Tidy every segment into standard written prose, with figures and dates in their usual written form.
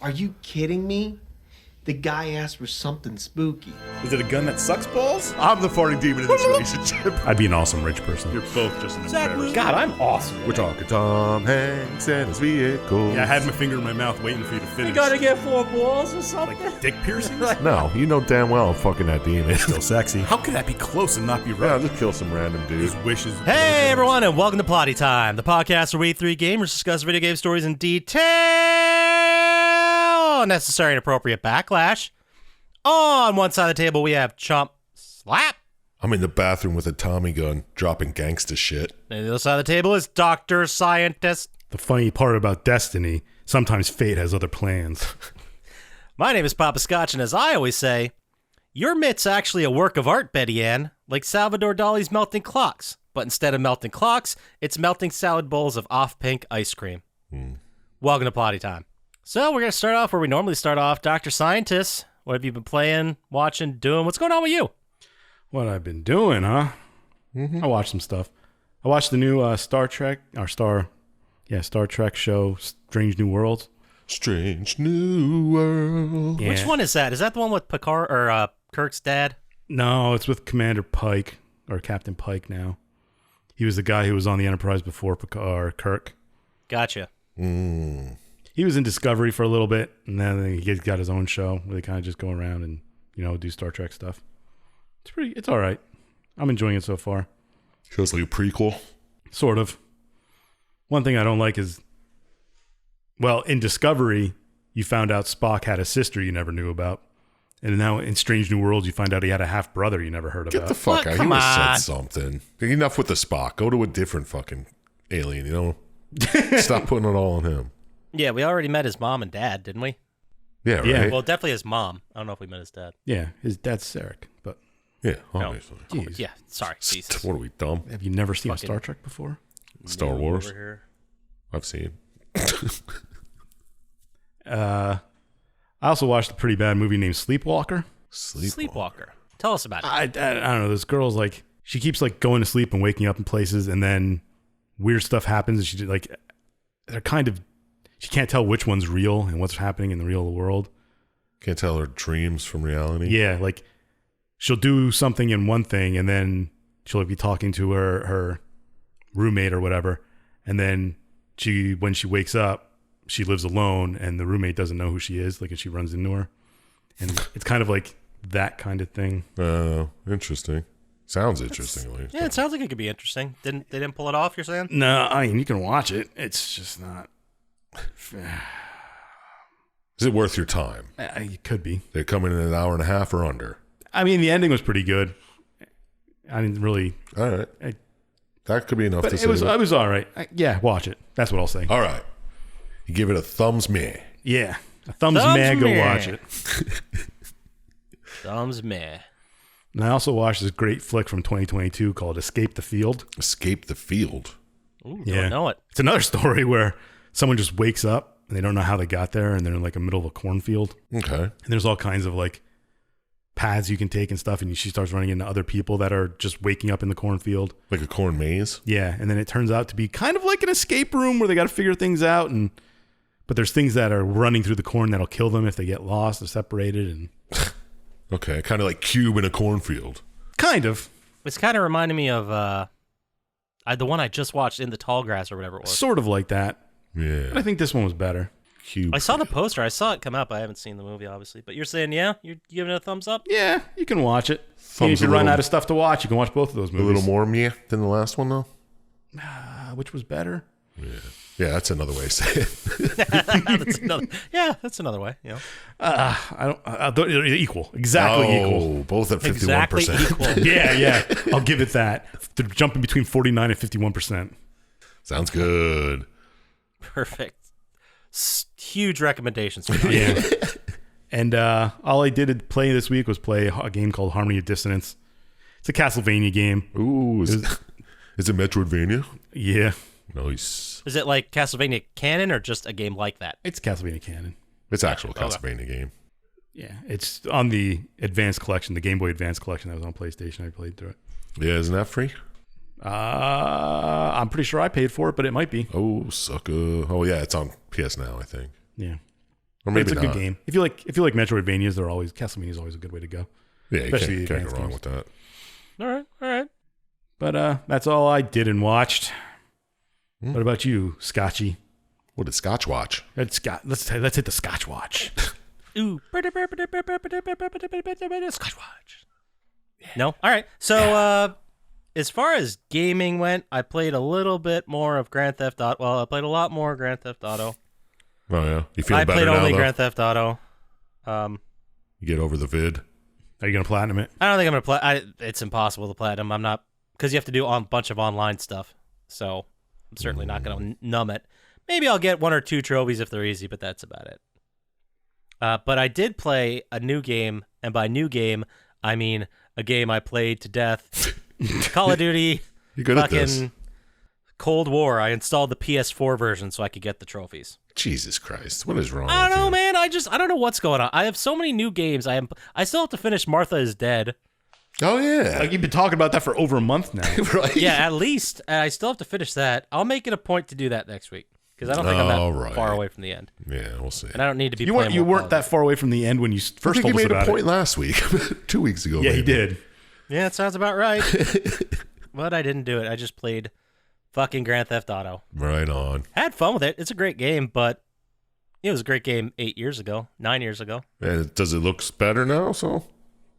Are you kidding me? The guy asked for something spooky. Is it a gun that sucks balls? I'm the farting demon in this relationship. I'd be an awesome rich person. You're both just an embarrassment. God, I'm awesome. We're talking Tom Hanks and his vehicle. Yeah, I had my finger in my mouth waiting for you to finish. You gotta get 4 balls or something? Like dick piercings? No, you know damn well I'm fucking that demon. Still sexy. How could that be close and not be Yeah, right? just kill some random dude. His wishes. Hey everyone, and welcome to Plotty Time, the podcast where we three gamers discuss video game stories in detail, necessary and appropriate backlash. On one side of the table, we have Chump Slap. I'm in the bathroom with a Tommy gun, dropping gangsta shit. And the other side of the table is Dr. Syintist. The funny part about destiny, sometimes fate has other plans. My name is Poppascotch, and as I always say, your mit's actually a work of art, Betty Ann, like Salvador Dali's melting clocks. But instead of melting clocks, it's melting salad bowls of off-pink ice cream. Welcome to Plotty Time. So we're going to start off where we normally start off. Dr. Syintist, what have you been playing, watching, doing? What's going on with you? What I've been doing, huh? I watched some stuff. I watched the new Star Trek show, Strange New Worlds. Strange New World. Yeah. Which one is that? Is that the one with Picard or Kirk's dad? No, it's with Commander Pike, or Captain Pike now. He was the guy who was on the Enterprise before Picard, Kirk. Gotcha. He was in Discovery for a little bit, and then he got his own show where they kind of just go around and, do Star Trek stuff. It's all right. I'm enjoying it so far. Feels like a prequel. Sort of. One thing I don't like is, well, in Discovery, you found out Spock had a sister you never knew about. And now in Strange New Worlds, you find out he had a half-brother you never heard about. Get the fuck out. He Come would have on. said something. Enough with the Spock. Go to a different fucking alien, Stop putting it all on him. Yeah, we already met his mom and dad, didn't we? Yeah, right? Yeah. Well, definitely his mom. I don't know if we met his dad. Yeah, his dad's Sarek, but Yeah, obviously. geez. Yeah, sorry. Jesus. What are we, dumb? Have you never seen Fucking- a Star Trek before? Star Wars? Over here. I've seen. I also watched a pretty bad movie named Sleepwalker. Sleepwalker. Tell us about it. I don't know. This girl's like, she keeps like going to sleep and waking up in places, and then weird stuff happens, and she can't tell which one's real and what's happening in the real world. Can't tell her dreams from reality. Yeah, like she'll do something in one thing, and then she'll be talking to her roommate or whatever, and then when she wakes up, she lives alone, and the roommate doesn't know who she is, like, and she runs into her, and it's kind of like that kind of thing. Oh, interesting. Sounds interesting. At least. Yeah, it sounds like it could be interesting. They didn't pull it off, you're saying? No, I mean, you can watch it. It's just not. Is it worth your time? It could be. They come in an hour and a half or under. I mean, the ending was pretty good. I didn't really. All right. That could be enough But to it say. was all right. Yeah, watch it. That's what I'll say. All right. You give it a thumbs meh. Yeah, a thumbs Thumbs meh. Go meh. watch it. Thumbs meh. And I also watched this great flick from 2022 called Escape the Field. Escape the field. Ooh, Yeah. don't know it. It's another story where someone just wakes up and they don't know how they got there, and they're in like the middle of a cornfield. Okay. And there's all kinds of like paths you can take and stuff, and she starts running into other people that are just waking up in the cornfield. Like a corn maze. Yeah, and then it turns out to be kind of like an escape room where they got to figure things out, but there's things that are running through the corn that'll kill them if they get lost or separated, and Okay. Kind of like Cube in a cornfield. kind of It's kind of reminding me of the one I just watched, In the Tall Grass or whatever it was. sort of like that. Yeah. But I think this one was better. Cube. I saw the poster. I saw it come up. I haven't seen the movie, obviously. But you're saying, yeah? You're giving it a thumbs up? Yeah, you can watch it. Thumbs If you a run little- out of stuff to watch, you can watch both of those A movies. little more meh than the last one, though? Which was better? Yeah, that's another way to say it. That's another way. Yeah. They're equal. Exactly equal. Both at 51%. Exactly equal. Yeah. I'll give it that. They're jumping between 49 and 51%. Sounds good. Perfect. Huge recommendations. Yeah. And all I did play this week was play a game called Harmony of Dissonance. It's a Castlevania game. Ooh, is it Metroidvania? Yeah. Nice. Is it like Castlevania canon or just a game like that? It's Castlevania canon. It's actual Castlevania game. Yeah. It's on the Advanced Collection, the Game Boy Advance Collection that was on PlayStation. I played through it. Yeah, isn't that free? I'm pretty sure I paid for it, but it might be. Oh, sucker. Oh, yeah, it's on PS Now, I think. Yeah. Or But maybe it's a not. good game. If you like Metroidvanias, Castlevania is always a good way to go. Yeah, you Especially can't the go advanced wrong games. with that. All right. But that's all I did and watched. Hmm. What about you, Scotchy? What did Scotch watch? Let's hit the Scotch watch. Ooh. Scotch watch. No? All right. So, as far as gaming went, I played a little bit more of Grand Theft Auto. Well, I played a lot more Grand Theft Auto. Oh yeah, you feeling I better played now? only Though? Grand Theft Auto. You get over the vid. Are you gonna platinum it? I don't think I'm gonna play. It's impossible to platinum. I'm not, because you have to do a bunch of online stuff. So I'm certainly not gonna numb it. Maybe I'll get 1 or 2 trophies if they're easy, but that's about it. But I did play a new game, and by new game I mean a game I played to death. Call of Duty. You're good at this. Fucking Cold War. I installed the PS4 version so I could get the trophies. Jesus Christ, what is wrong? I with don't know, you? man. I don't know what's going on. I have so many new games. I still have to finish Martha is Dead. Oh yeah, Like you've been talking about that for over a month now. right. Yeah, at least I still have to finish that. I'll make it a point to do that next week because I don't think I'm that far away from the end, Yeah, we'll see. and I don't need to be. You playing weren't more that Call of far away from the end when you I first think told you us made a about point it. last week, 2 weeks ago. Yeah, he maybe. did. Duty. Yeah, it sounds about right. But I didn't do it. I just played fucking Grand Theft Auto. Right on. Had fun with it. It's a great game, but it was a great game 9 years ago. And does it look better now? So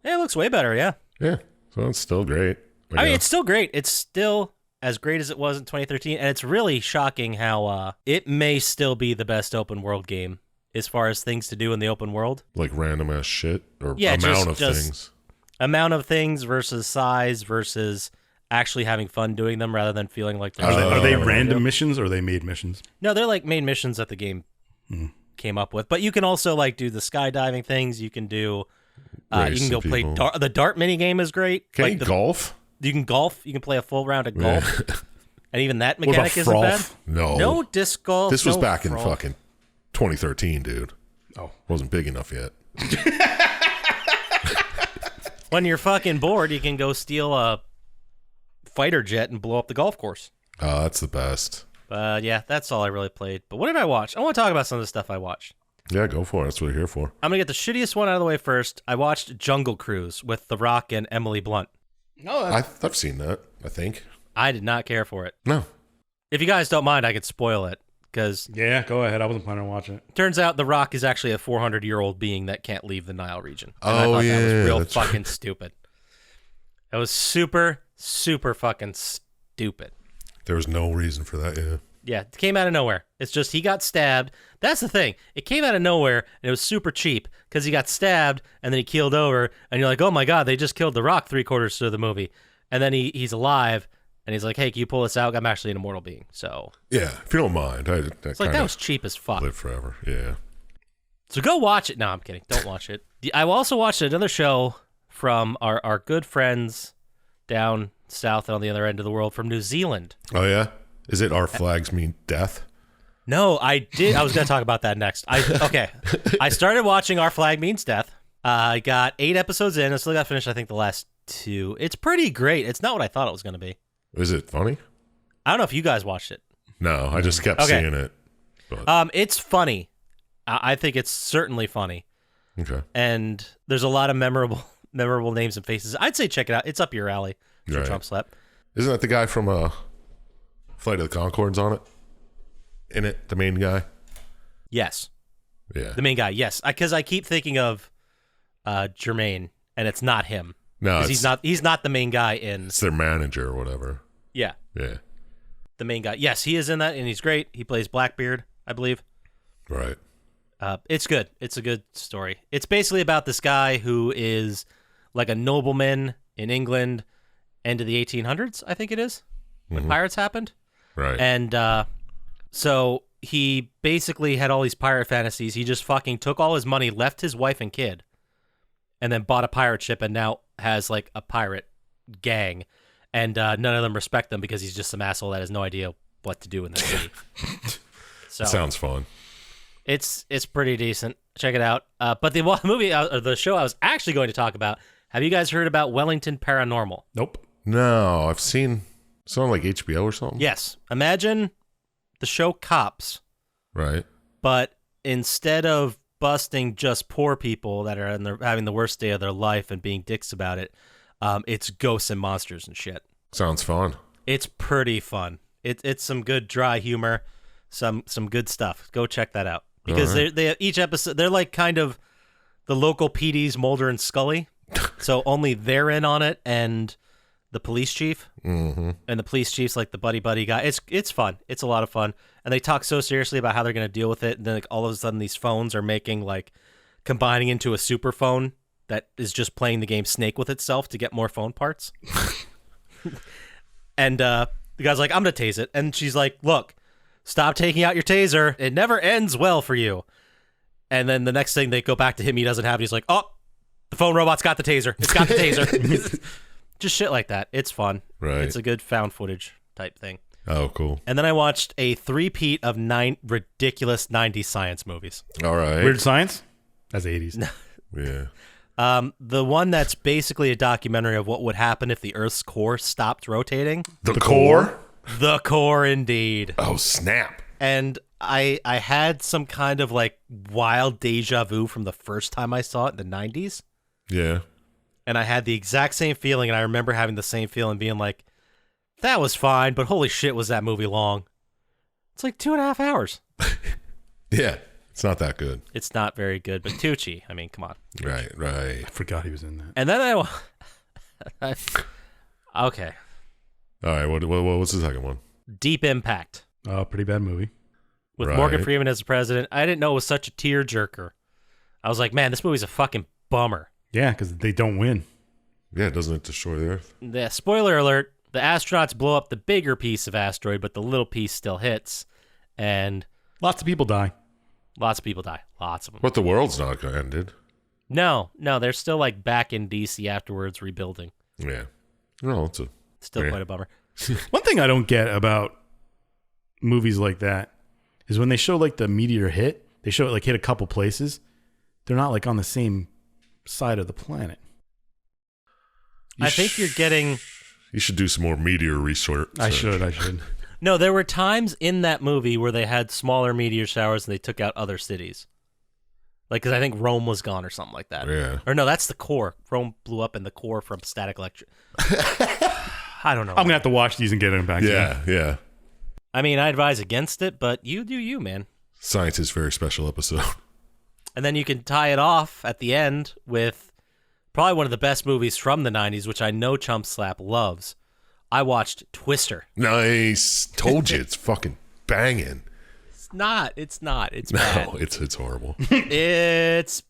Yeah, it looks way better. Yeah. yeah, so it's still great. I mean, it's still great. It's still as great as it was in 2013, and it's really shocking how it may still be the best open world game as far as things to do in the open world. like random ass shit or Yeah, amount of just things. Amount of things versus size versus actually having fun doing them rather than feeling like they're Are they Oh. random missions or are they made missions? No, they're like main missions that the game came up with. But you can also like do the skydiving things. You can do. You Race can go some play people. dart. The dart mini game is great. Can like you golf? You can golf. You can play a full round of golf, and even that What about mechanic isn't bad. Frolf? No. No disc golf. This was no back in frolf. fucking 2013, dude. Oh. Wasn't big enough yet. When you're fucking bored, you can go steal a fighter jet and blow up the golf course. Oh, that's the best. Yeah, that's all I really played. But what did I watch? I want to talk about some of the stuff I watched. Yeah, go for it. That's what we're here for. I'm going to get the shittiest one out of the way first. I watched Jungle Cruise with The Rock and Emily Blunt. No, I've seen that, I think. I did not care for it. No. If you guys don't mind, I could spoil it. Because yeah, go ahead. I wasn't planning on watching it. turns out The Rock is actually a 400-year-old being that can't leave the Nile region. And I Oh, thought that was yeah, real that's fucking stupid. It was super, super fucking stupid. There was no reason for that, yeah. Yeah, it came out of nowhere. It's just he got stabbed. That's the thing. It came out of nowhere, and it was super cheap because he got stabbed, and then he keeled over, and you're like, oh my god, they just killed The Rock 3/4 through the movie. And then he's alive, and he's like, hey, can you pull this out? I'm actually an immortal being. So Yeah, if you don't mind. it's like, that was cheap as fuck. live forever, yeah. So go watch it. No, I'm kidding. Don't watch it. I also watched another show from our good friends down south on the other end of the world from New Zealand. Oh, yeah? Is it Our Flags Mean Death? No, I did. I was going to talk about that next. I started watching Our Flag Means Death. I got 8 episodes in. I still got to finish, I think, the last 2. It's pretty great. It's not what I thought it was going to be. Is it funny? I don't know if you guys watched it. No, I just kept Okay. seeing it. But, It's funny. I think it's certainly funny. okay. And there's a lot of memorable names and faces. I'd say check it out. It's up your alley. For Right. Chump Slap. Isn't that the guy from Flight of the Conchords on it? In it, the main guy? Yes. Yeah. The main guy, yes. Because I keep thinking of Jermaine, and it's not him. No, Because he's not the main guy in... It's their manager or whatever. Yeah, Yeah. the main guy. Yes, he is in that, and he's great. He plays Blackbeard, I believe. Right. It's good. It's a good story. It's basically about this guy who is like a nobleman in England, end of the 1800s, I think it is, when pirates happened. Right. And so he basically had all these pirate fantasies. He just fucking took all his money, left his wife and kid, and then bought a pirate ship and now has like a pirate gang. And none of them respect them because he's just some asshole that has no idea what to do in the city. So Sounds fun. it's pretty decent. Check it out. But the movie, or the show I was actually going to talk about, have you guys heard about Wellington Paranormal? Nope. No, I've seen something like HBO or something. Yes. Imagine the show Cops, Right. but instead of busting just poor people that are having the worst day of their life and being dicks about it. It's ghosts and monsters and shit. Sounds fun. It's pretty fun. It's some good dry humor, some good stuff. Go check that out because they each episode they're like kind of the local PDs, Mulder and Scully, so only they're in on it and the police chief, and the police chief's like the buddy guy. It's fun. It's a lot of fun, and they talk so seriously about how they're going to deal with it, and then like all of a sudden these phones are combining into a super phone that is just playing the game Snake with itself to get more phone parts. And the guy's like, I'm going to tase it. And she's like, look, stop taking out your taser. It never ends well for you. And then the next thing they go back to him, he doesn't have it. He's like, oh, the phone robot's got the taser. It's got the taser. Just shit like that. It's fun. Right. It's a good found footage type thing. Oh, cool. And then I watched a three-peat of 9 ridiculous 90s science movies. All right. Weird Science? That's 80s. Yeah. The one that's basically a documentary of what would happen if the Earth's core stopped rotating. The core? The core, indeed. Oh, snap. And I had some kind of like wild deja vu from the first time I saw it in the 90s. Yeah. And I had the exact same feeling, and I remember having the same feeling being like, that was fine, but holy shit was that movie long. It's like 2.5 hours. Yeah. It's not that good. It's not very good, but Tucci, I mean, come on. Right. I forgot he was in that. And then okay. All right. What's the second one? Deep Impact. Oh, pretty bad movie. With Right. Morgan Freeman as the president. I didn't know it was such a tearjerker. I was like, man, this movie's a fucking bummer. Yeah, because they don't win. Yeah, doesn't it destroy the Earth? The spoiler alert, the astronauts blow up the bigger piece of asteroid, but the little piece still hits. And Lots of people die. lots of people die. Lots of them. But the world's not ended. No, they're still like back in DC afterwards rebuilding. Yeah. No, it's Still Yeah. quite a bummer. One thing I don't get about movies like that is when they show like the meteor hit, they show it like hit a couple places. They're not like on the same side of the planet. I think you're getting... You should do some more meteor research. I should. No, there were times in that movie where they had smaller meteor showers and they took out other cities. Like, because I think Rome was gone or something like that. Yeah. Or no, that's the core. Rome blew up in the core from static electric. I don't know. I'm going to have to watch these and get them back to you. Yeah. I mean, I advise against it, but you do you, man. Scientist very special episode. And then you can tie it off at the end with probably one of the best movies from the 90s, which I know Chump Slap loves. I watched Twister. Nice. Told you it's fucking banging. It's not. It's No, bad. it's horrible. It's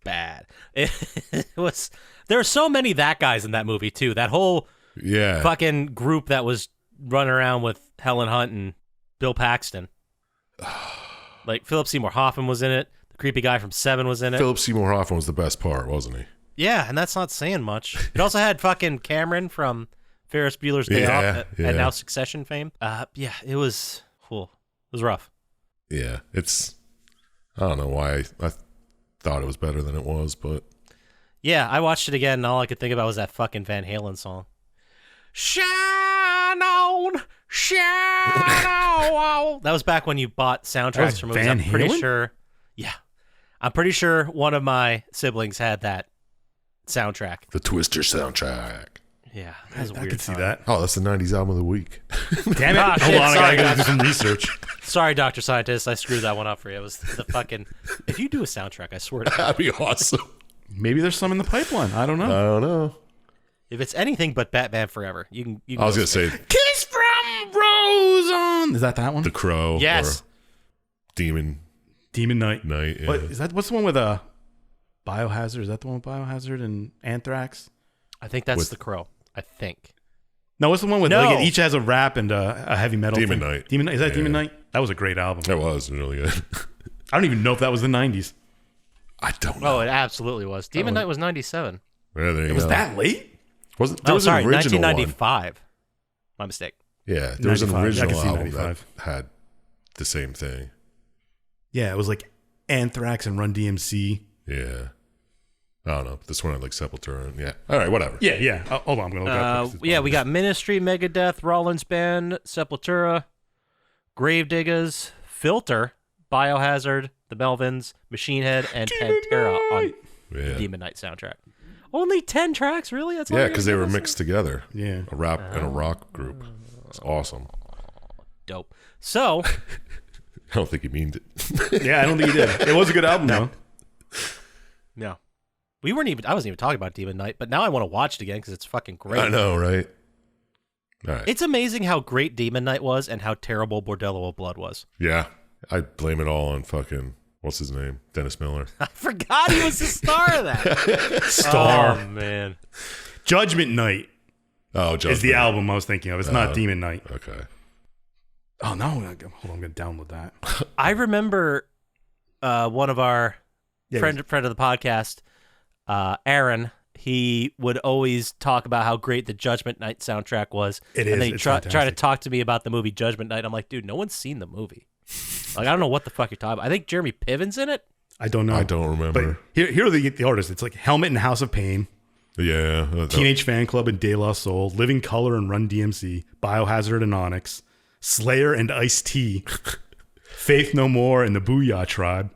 bad. It was. There were so many that guys in that movie too. That whole Yeah. fucking group that was running around with Helen Hunt and Bill Paxton. Like Philip Seymour Hoffman was in it. The creepy guy from Seven was in it. Philip Seymour Hoffman was the best part, wasn't he? Yeah, and that's not saying much. It also had fucking Cameron from Ferris Bueller's Day Off and now Succession fame. Yeah, it was cool. It was rough. Yeah. I don't know why I thought it was better than it was, but Yeah, I watched it again, and all I could think about was that fucking Van Halen song. Shine on, shine on. That was back when you bought soundtracks from movies. Van I'm pretty Halen? sure. Yeah, I'm pretty sure one of my siblings had that soundtrack. the Twister soundtrack. Yeah, that was a I weird could see time. that. Oh, that's the 90s album of the week. Damn it. Ah, Hold shit, on, sorry, I gotta do guys. some research. Sorry, Dr. Scientist, I screwed that one up for you. It was the fucking. If you do a soundtrack, I swear to God, That'd be awesome. Maybe there's some in the pipeline. I don't know. I don't know. if it's anything but Batman Forever, you can. I was going to say Kiss from Roseanne. Is that one? The Crow. Yes. Or Demon Demon Knight. Knight. Yeah. What's the one with Biohazard? Is that the one with Biohazard and Anthrax? I think that's With- the Crow. I think. No, what's the one with No. like, it each has a rap and a heavy metal Demon thing? Knight. Demon Knight. Is that Yeah. Demon Knight? That was a great album. It was really good. I don't even know if that was the 90s. I don't know. Oh, it absolutely was. Demon Knight was 97. Yeah, there you Was go. that late? Was it, there Oh, was sorry, an original 1995. My mistake. one. Yeah, there was an 95. I original can see album 95. that had the same thing. Yeah, it was like Anthrax and Run DMC. Yeah. I don't know. This one had like Sepultura. And yeah. All right, whatever. Yeah. Hold on, I'm gonna look up. Yeah, we got Ministry, Megadeth, Rollins Band, Sepultura, Gravediggers, Filter Biohazard, The Melvins, Machine Head, and Pantera on Yeah. Demon Knight soundtrack. Only 10 tracks, really? That's all Yeah, you're because gonna they were give us? mixed together. Yeah. A rap and a rock group. It's awesome. Dope. So, I don't think he meaned it. Yeah, I don't think he did. It was a good album, though. no. I wasn't even talking about Demon Knight, but now I want to watch it again because it's fucking great. I know, right? All right. It's amazing how great Demon Knight was and how terrible Bordello of Blood was. Yeah. I blame it all on fucking, what's his name? Dennis Miller. I forgot he was the star of that. Star. Oh, man. Judgment Night Oh, is the album I was thinking of. It's not Demon Night. Okay. Oh, no. Hold on. I'm going to download that. I remember one of our friend of the podcast, Aaron, he would always talk about how great the Judgment Night soundtrack was. It and is. then he'd It's try to fantastic. talk to me about the movie Judgment Night. I'm like, dude, no one's seen the movie. Like, I don't know what the fuck you're talking about. I think Jeremy Piven's in it. I don't know. I don't remember. But here are the artists. It's like Helmet and House of Pain, Yeah. Teenage Fan Club and De La Soul, Living Color and Run DMC, Biohazard and Onyx, Slayer and Ice-T, Faith No More and the Booyah Tribe,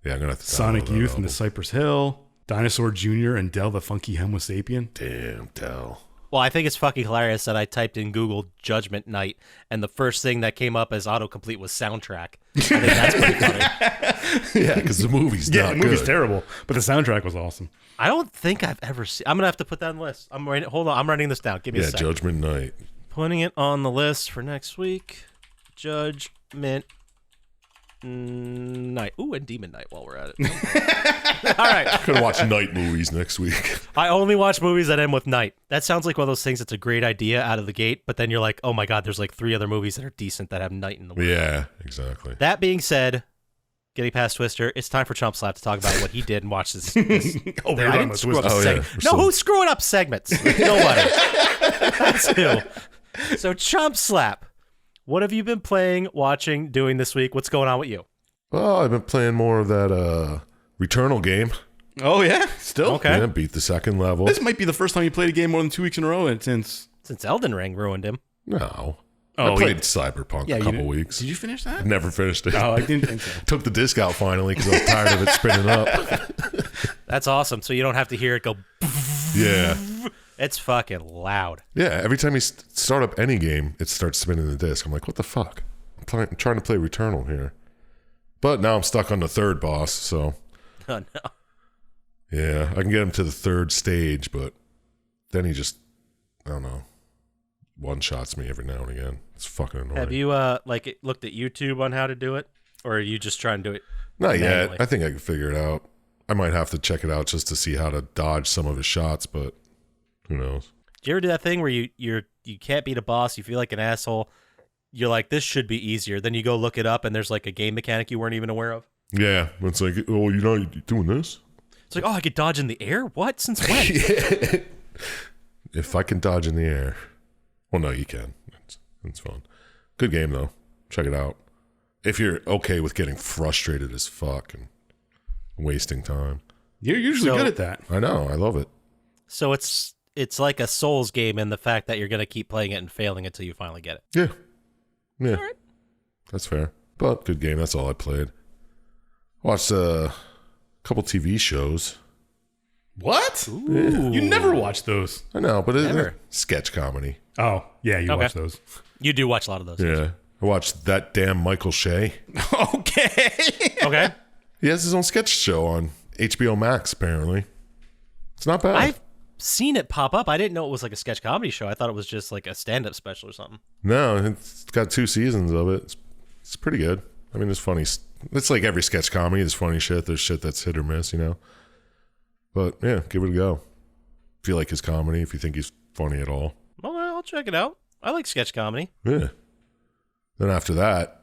Yeah, I'm going to have to Sonic download that Youth and the album. Cypress Hill, Dinosaur Jr. and Del the Funky Homo Sapien. Damn, Del. Well, I think it's fucking hilarious that I typed in Google Judgment Night, and the first thing that came up as autocomplete was soundtrack. I think that's pretty funny. Yeah, because the movie's Yeah, not the movie's good. terrible, but the soundtrack was awesome. I don't think I've ever seen. I'm gonna have to put that on the list. Hold on, I'm writing this down. Give me a Yeah, second. Judgment Night. Putting it on the list for next week. Judgment Night. Ooh, and Demon Night while we're at it. All right. Gonna watch night movies next week. I only watch movies that end with night. That sounds like one of those things that's a great idea out of the gate, but then you're like, oh my God, there's like 3 other movies that are decent that have night in the movie. Yeah, exactly. That being said, getting past Twister, it's time for Chump Slap to talk about what he did and watch this. Oh, I we're talking didn't about screw up Twister. Oh, yeah. segment. We're No, still- who's screwing up segments? Nobody. That's who. So, Chump Slap, what have you been playing, watching, doing this week? What's going on with you? Well, I've been playing more of that Returnal game. Oh, yeah? Still? Okay. Yeah, beat the second level. This might be the first time you played a game more than 2 weeks in a row since... Since Elden Ring ruined him. No. Oh, I played Cyberpunk a couple weeks. Did you finish that? Never finished it. No, I didn't think so. Took the disc out finally because I was tired of it spinning up. That's awesome. So you don't have to hear it go. Yeah. It's fucking loud. Yeah, every time you start up any game, it starts spinning the disc. I'm like, what the fuck? I'm trying to play Returnal here. But now I'm stuck on the third boss, so... Oh, no. Yeah, I can get him to the third stage, but then he just, I don't know, one-shots me every now and again. It's fucking annoying. Have you looked at YouTube on how to do it? Or are you just trying to do it? Not manually? yet. I think I can figure it out. I might have to check it out just to see how to dodge some of his shots, but who knows? Do you ever do that thing where you can't beat a boss, you feel like an asshole, you're like, this should be easier. Then you go look it up and there's like a game mechanic you weren't even aware of? Yeah, it's like, oh, you're not doing this? It's like, oh, I could dodge in the air? What? Since when? If I can dodge in the air. Well, no, you can. It's fun. Good game, though. Check it out. If you're okay with getting frustrated as fuck and wasting time. You're usually So- good at that. I know. I love it. So it's like a Souls game in the fact that you're going to keep playing it and failing until you finally get it. Yeah. Yeah. All right. That's fair. But good game. That's all I played. Watched a couple TV shows. What? Ooh. You never watch those. I know, but Never. it's sketch comedy. Oh, yeah, you Okay. watch those. You do watch a lot of those. Yeah. I watched That Damn Michael Shea. Okay. Okay. He has his own sketch show on HBO Max, apparently. It's not bad. I've seen it pop up. I didn't know it was like a sketch comedy show. I thought it was just like a stand-up special or something. No, it's got 2 seasons of it. It's pretty good. I mean, there's funny. It's like every sketch comedy. There's funny shit. There's shit that's hit or miss, you know. But yeah, give it a go. If you like his comedy, if you think he's funny at all. Well, I'll check it out. I like sketch comedy. Yeah. Then after that,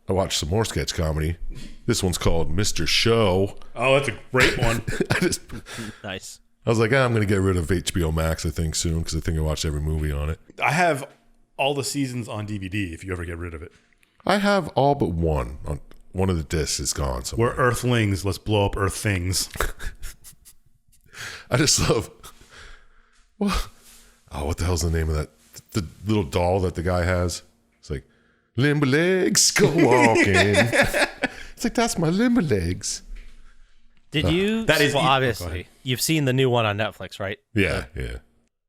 I watched some more sketch comedy. This one's called Mr. Show. Oh, that's a great one. Nice. I was like, I'm going to get rid of HBO Max, I think, soon, because I think I watched every movie on it. I have all the seasons on DVD if you ever get rid of it. I have all but one. One of the discs is gone somewhere. We're Earthlings. Let's blow up Earth things. I just love. What the hell's the name of that? The little doll that the guy has. It's like, limber legs, go walking. It's like, that's my limber legs. Did you? That is well, go obviously ahead. you've seen the new one on Netflix, right? Yeah.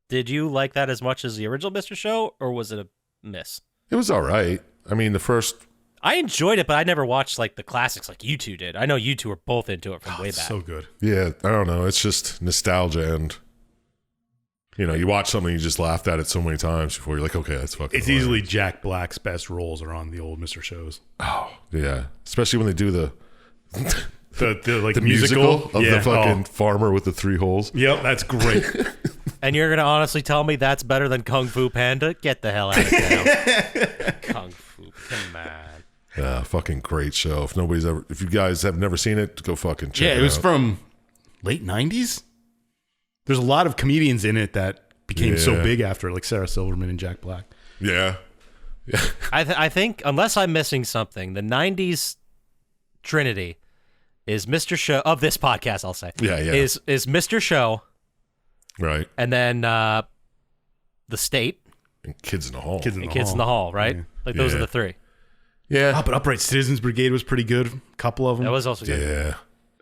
Did you like that as much as the original Mr. Show, or was it a miss? It was all right. I mean, the first... I enjoyed it, but I never watched like the classics like you two did. I know you two were both into it from way back. So good. Yeah, I don't know. It's just nostalgia, and you watch something, you just laughed at it so many times before you're like, okay, that's fucking It's hilarious. easily Jack Black's best roles are on the old Mr. Shows. Oh, yeah. Especially when they do the The musical of Yeah. the fucking farmer with the 3 holes. Yep, that's great. And you're gonna honestly tell me that's better than Kung Fu Panda? Get the hell out of town. Kung Fu, come on. Yeah, fucking great show. If you guys have never seen it, go fucking check it out. Yeah, it was from late 90s. There's a lot of comedians in it that became so Yeah. big after, like Sarah Silverman and Jack Black. Yeah. I think, unless I'm missing something, the 90s Trinity is Mr. Show, of this podcast, I'll say. Yeah. Is Mr. Show, Right. and then The State, And Kids in the Hall. Kids in and the Kids Hall. in the Hall, right? Yeah. Like, those are Yeah. the 3. Yeah. Oh, but Upright Citizens Brigade was pretty good. A couple of them. That was also good. Yeah.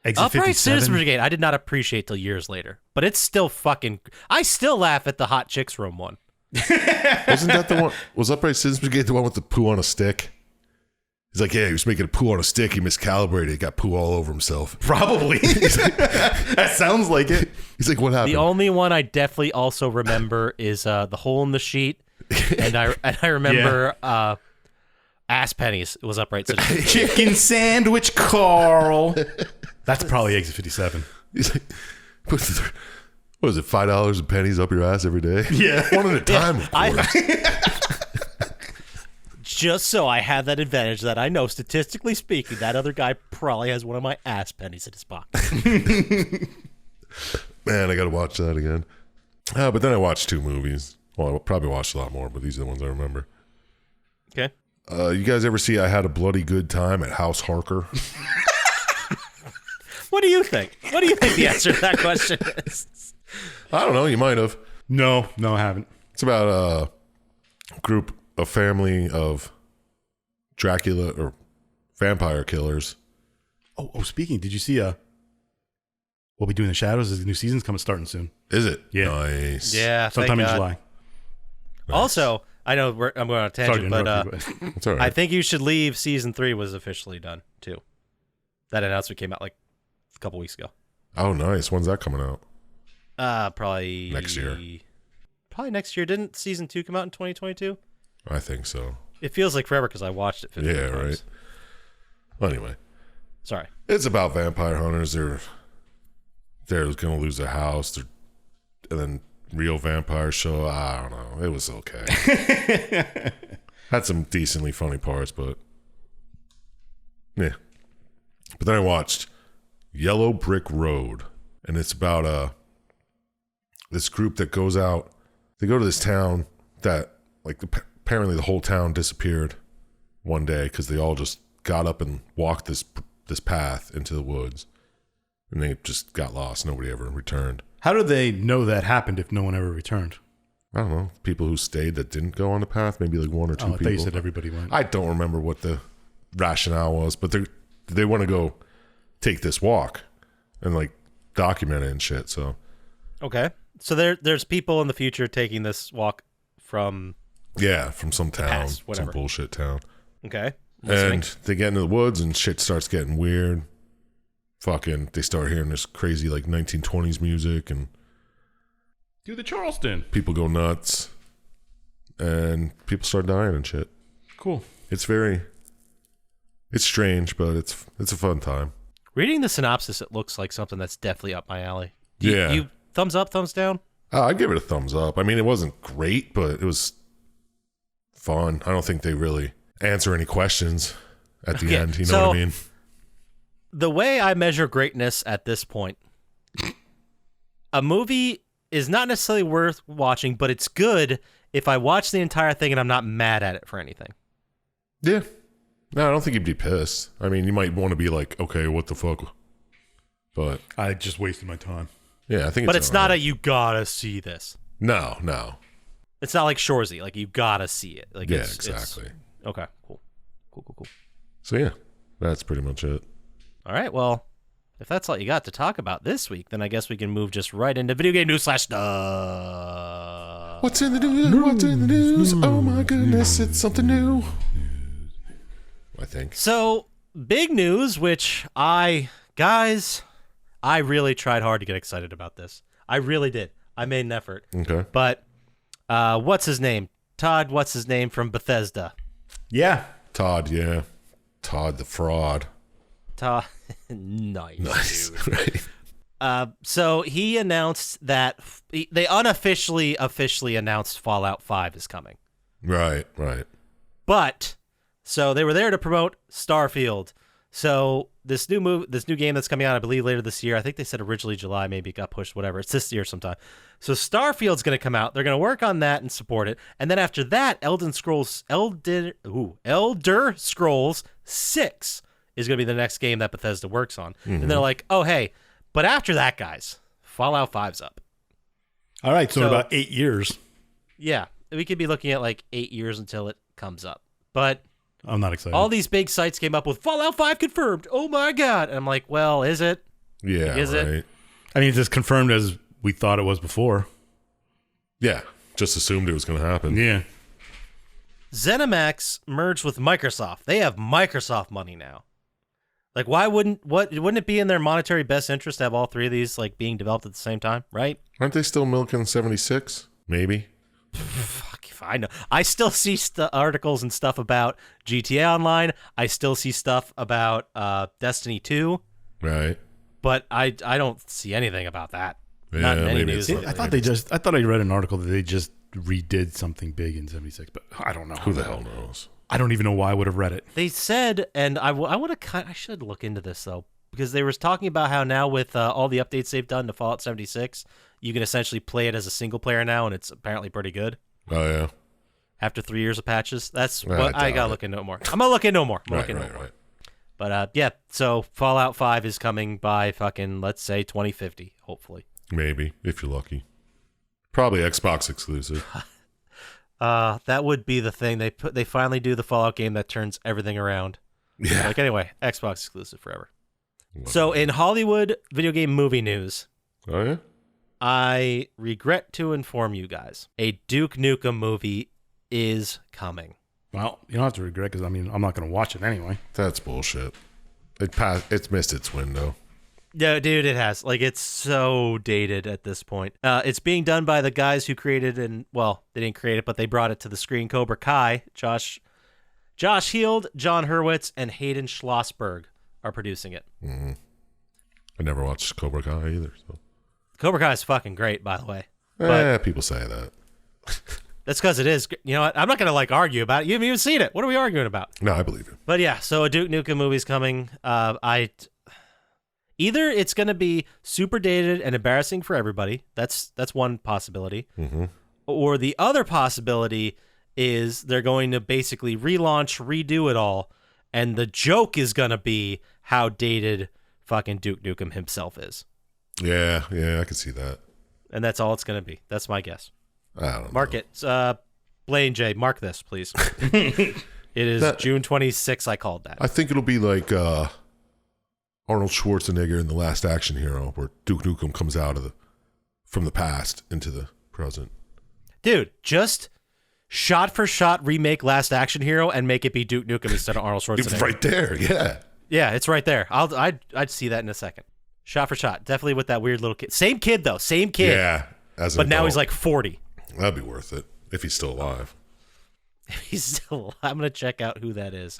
Exit Upright 57. Citizens Brigade, I did not appreciate till years later. But it's still fucking... I still laugh at the Hot Chicks Room one. Wasn't that the one? Was Upright Citizens Brigade the one with the poo on a stick? He's like, yeah, he was making a poo on a stick. He miscalibrated. He got poo all over himself. Probably. That sounds like it. He's like, what happened? The only one I definitely also remember is The Hole in the Sheet. And I remember... Ass Pennies. It was Upright Citizens. Chicken sandwich, Carl. That's probably Exit 57. He's like, what is it, $5 and pennies up your ass every day? Yeah. One at a time, of course. Just so I have that advantage that I know, statistically speaking, that other guy probably has one of my ass pennies in his pocket. Man, I got to watch that again. But then I watched 2 movies. Well, I probably watched a lot more, but these are the ones I remember. Okay. You guys ever see I Had a Bloody Good Time at House Harker? What do you think? What do you think the answer to that question is? I don't know. You might have. No, I haven't. It's about a family of Dracula or vampire killers. Oh, speaking, did you see What We Do in the Shadows? Is the new season's starting soon. Is it? Yeah. Nice. Yeah, Sometime in thank God. July. Also, I know I'm going on a Sorry to tangent, but interrupt you, but That's all right. I think You Should Leave season 3 was officially done too. That announcement came out like a couple weeks ago. Oh, nice. When's that coming out? Probably Next year. Probably next year. Didn't season 2 come out in 2022? I think so. It feels like forever because I watched it 15 Yeah, times. right. Well, anyway, Sorry. it's about vampire hunters. They're going to lose their house. And then real vampires show. I don't know. It was okay. Had some decently funny parts, but yeah. But then I watched Yellow Brick Road, and it's about this group that goes out. They go to this town that apparently the whole town disappeared one day because they all just got up and walked this path into the woods, and they just got lost. Nobody ever returned. how do they know that happened if no one ever returned? I don't know. People who stayed that didn't go on the path, maybe like 1 or 2 I people. thought you said everybody went. I don't remember what the rationale was, but they want to go take this walk and document it and shit. So Okay. So there's people in the future taking this walk from... yeah, from some town, past, some whatever. bullshit town, Okay. Listening. and they get into the woods and shit starts getting weird. Fucking, they start hearing this crazy 1920s music and Do the Charleston. people go nuts, and people start dying and shit. Cool. It's strange, but it's a fun time. Reading the synopsis, it looks like something that's definitely up my alley. Yeah. You thumbs up, thumbs down? I'd give it a thumbs up. I mean, it wasn't great, but it was fun. I don't think they really answer any questions at the Okay, end. You know so- what I mean? The way I measure greatness at this point, a movie is not necessarily worth watching, but it's good if I watch the entire thing and I'm not mad at it for anything. Yeah. No, I don't think you'd be pissed. I mean, you might want to be like, okay, what the fuck? But I just wasted my time. yeah, I think But it's it's not alright. you gotta see this. No. It's not like Shoresy. You gotta see it. Yeah, It's exactly. okay, cool. So yeah, That's pretty much it. All right, well, if that's all you got to talk about this week, then I guess we can move just right into video game news / stuff. What's in the news? What's in the news? Oh my goodness, it's something new. I think. So, big news, which I really tried hard to get excited about this. I really did. I made an effort. Okay. But, what's his name? Todd, what's his name from Bethesda? Yeah. Todd, yeah. Todd the fraud. Todd. Nice. Nice. Right. So he announced that they officially announced Fallout 5 is coming. Right. But so they were there to promote Starfield. So this new game that's coming out, I believe later this year. I think they said originally July, maybe it got pushed, whatever. It's this year sometime. So Starfield's going to come out. They're going to work on that and support it. And then after that, Elder Scrolls 6 is going to be the next game that Bethesda works on. Mm-hmm. And they're like, oh, hey, but after that, guys, Fallout 5's up. All right, so in about 8 years. Yeah, we could be looking at like 8 years until it comes up. But I'm not excited. all these big sites came up with Fallout 5 confirmed. Oh, my God. And I'm like, well, is it? Yeah, is right. it? I mean, it's as confirmed as we thought it was before. Yeah, just assumed it was going to happen. Yeah. ZeniMax merged with Microsoft. They have Microsoft money now. Like, wouldn't it be in their monetary best interest to have all three of these like being developed at the same time, right? Aren't they still milking 76? Maybe. Fuck if I know. I still see articles and stuff about GTA Online. I still see stuff about Destiny 2. Right. But I don't see anything about that. Yeah, Not in any maybe news. it's I thought I read an article that they just redid something big in 76, but I don't know. Who the hell knows? I don't even know why I would have read it. They said, and I should look into this though, because they were talking about how now with all the updates they've done to Fallout 76, you can essentially play it as a single player now, and it's apparently pretty good. Oh yeah. After 3 years of patches, that's I what I doubt gotta it. look into it more. I'm gonna look into it more. Right. But yeah, so Fallout 5 is coming by fucking let's say 2050, hopefully. Maybe if you're lucky. Probably Xbox exclusive. That would be the thing. They finally do the Fallout game that turns everything around. Yeah. Like anyway, Xbox exclusive forever. So in Hollywood video game movie news, Oh yeah. I regret to inform you guys, a Duke Nukem movie is coming. Well, you don't have to regret because, I mean, I'm not going to watch it anyway. That's bullshit. It's missed its window. Yeah, dude, it has. Like, it's so dated at this point. It's being done by the guys who created they didn't create it, but they brought it to the screen. Cobra Kai, Josh Heald, John Hurwitz, and Hayden Schlossberg are producing it. Mm-hmm. I never watched Cobra Kai either. So. Cobra Kai is fucking great, by the way. People say that. That's because it is. You know what? I'm not going to argue about it. You haven't even seen it. What are we arguing about? No, I believe you. But yeah, so a Duke Nukem movie's coming. Either it's going to be super dated and embarrassing for everybody. That's one possibility. Mm-hmm. Or the other possibility is they're going to basically relaunch, redo it all, and the joke is going to be how dated fucking Duke Nukem himself is. Yeah, I can see that. And that's all it's going to be. That's my guess. I don't know. Mark it. Blaine J, mark this, please. It is June 26th. I called that. I think it'll be like Arnold Schwarzenegger in The Last Action Hero, where Duke Nukem comes out from the past into the present. Dude, just shot for shot remake Last Action Hero and make it be Duke Nukem instead of Arnold Schwarzenegger. It's right there, yeah. Yeah, it's right there. I'd see that in a second. Shot for shot, definitely with that weird little kid. Same kid though, same kid. Yeah, but now he's like 40. That'd be worth it if he's still alive. He's still alive. I'm gonna check out who that is.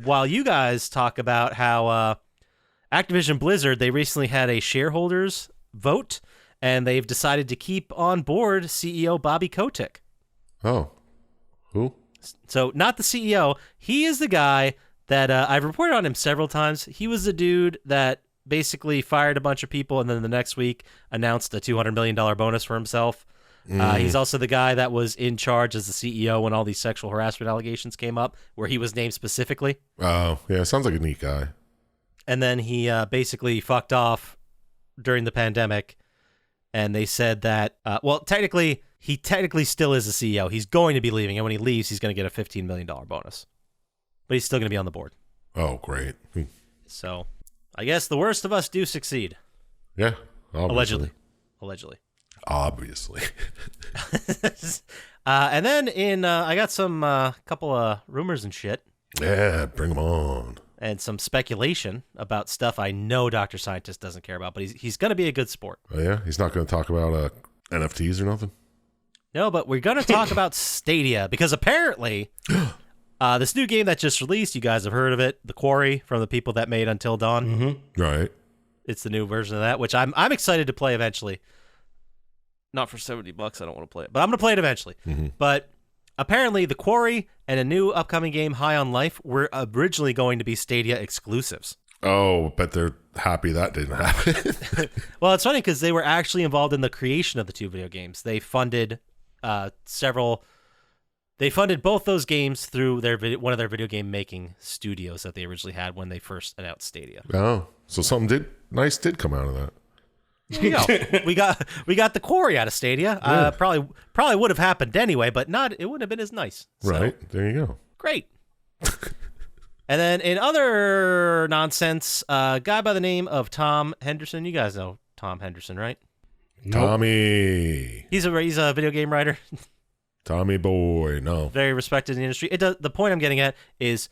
While you guys talk about how Activision Blizzard, they recently had a shareholders vote, and they've decided to keep on board CEO Bobby Kotick. Oh, who? So not the CEO. He is the guy that I've reported on him several times. He was the dude that basically fired a bunch of people and then the next week announced a $200 million bonus for himself. He's also the guy that was in charge as the CEO when all these sexual harassment allegations came up, where he was named specifically. Oh, yeah, sounds like a neat guy. And then he basically fucked off during the pandemic, and they said that, he technically still is the CEO. He's going to be leaving, and when he leaves, he's going to get a $15 million bonus. But he's still going to be on the board. Oh, great. So, I guess the worst of us do succeed. Yeah. Allegedly. Obviously. And then I got some couple of rumors and shit. Yeah, bring them on. And some speculation about stuff I know Dr. Syintist doesn't care about, but he's going to be a good sport. Oh, yeah? He's not going to talk about NFTs or nothing? No, but we're going to talk about Stadia, because apparently this new game that just released, you guys have heard of it, The Quarry, from the people that made Until Dawn. Mm-hmm. Right. It's the new version of that, which I'm excited to play eventually. Not for $70, I don't want to play it, but I'm going to play it eventually. Mm-hmm. But apparently, The Quarry and a new upcoming game, High on Life, were originally going to be Stadia exclusives. Oh, but they're happy that didn't happen. Well, it's funny because they were actually involved in the creation of the two video games. They funded They funded both those games through one of their video game making studios that they originally had when they first announced Stadia. Oh, so something nice did come out of that. You know, we got The Quarry out of Stadia. Yeah. Probably would have happened anyway, but it wouldn't have been as nice. So, Right. There you go. great. And then in other nonsense, a guy by the name of Tom Henderson. You guys know Tom Henderson, right? Nope. Tommy. He's a video game writer, Tommy boy. No. very respected in the industry. The point I'm getting at is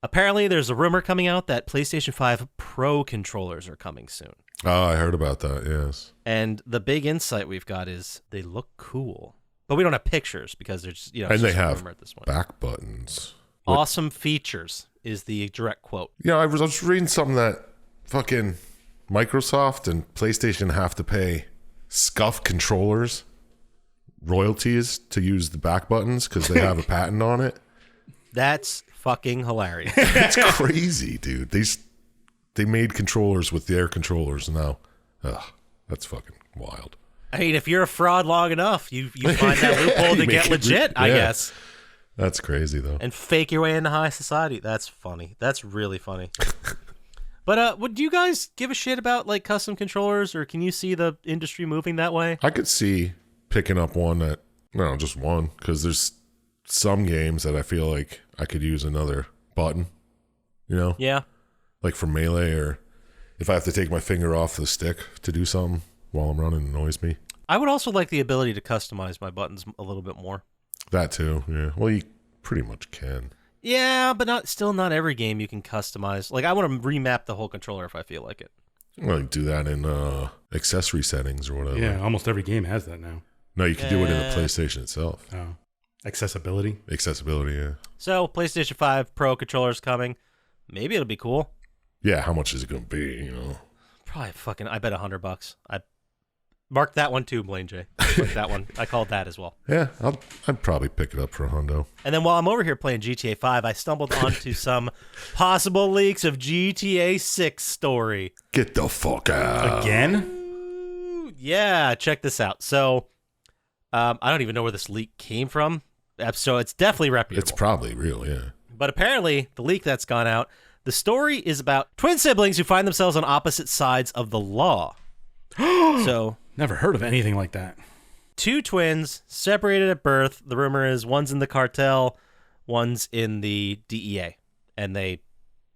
apparently there's a rumor coming out that PlayStation 5 Pro controllers are coming soon. Oh, I heard about that. Yes. And the big insight we've got is they look cool, but we don't have pictures because they're just, And it's they just a have rumor at this point. back buttons. Awesome features is the direct quote. Yeah, I was reading something that fucking Microsoft and PlayStation have to pay scuff controllers royalties to use the back buttons because they have a patent on it. That's fucking hilarious. It's crazy, dude. They made controllers with their controllers now. Ugh, that's fucking wild. I mean, if you're a fraud long enough, you find that loophole to You get make it legit, I yeah. guess, That's crazy though. and fake your way into high society. That's funny. That's really funny. But would you guys give a shit about like custom controllers, or can you see the industry moving that way? I could see picking up just one, because there's some games that I feel like I could use another button, you know? Yeah. Like for Melee, or if I have to take my finger off the stick to do something while I'm running, it annoys me. I would also like the ability to customize my buttons a little bit more. That too, yeah. Well, you pretty much can. Yeah, but not every game you can customize. Like, I want to remap the whole controller if I feel like it. Well, you do that in accessory settings or whatever. Yeah, almost every game has that now. No, you can do it in the PlayStation itself. Oh. Accessibility. Accessibility, yeah. So, PlayStation 5 Pro controller's coming. Maybe it'll be cool. Yeah, how much is it going to be, you know? Probably I bet $100. I marked that one too, Blaine J. Marked that one. I called that as well. Yeah, I'd probably pick it up for $100. And then while I'm over here playing GTA 5, I stumbled onto some possible leaks of GTA 6 story. Get the fuck out. Again? Ooh, yeah, check this out. So, I don't even know where this leak came from. So it's definitely reputable. It's probably real, yeah. But apparently, the leak that's gone out, the story is about twin siblings who find themselves on opposite sides of the law. So, Never heard of anything like that. two twins separated at birth. The rumor is one's in the cartel, one's in the DEA, and they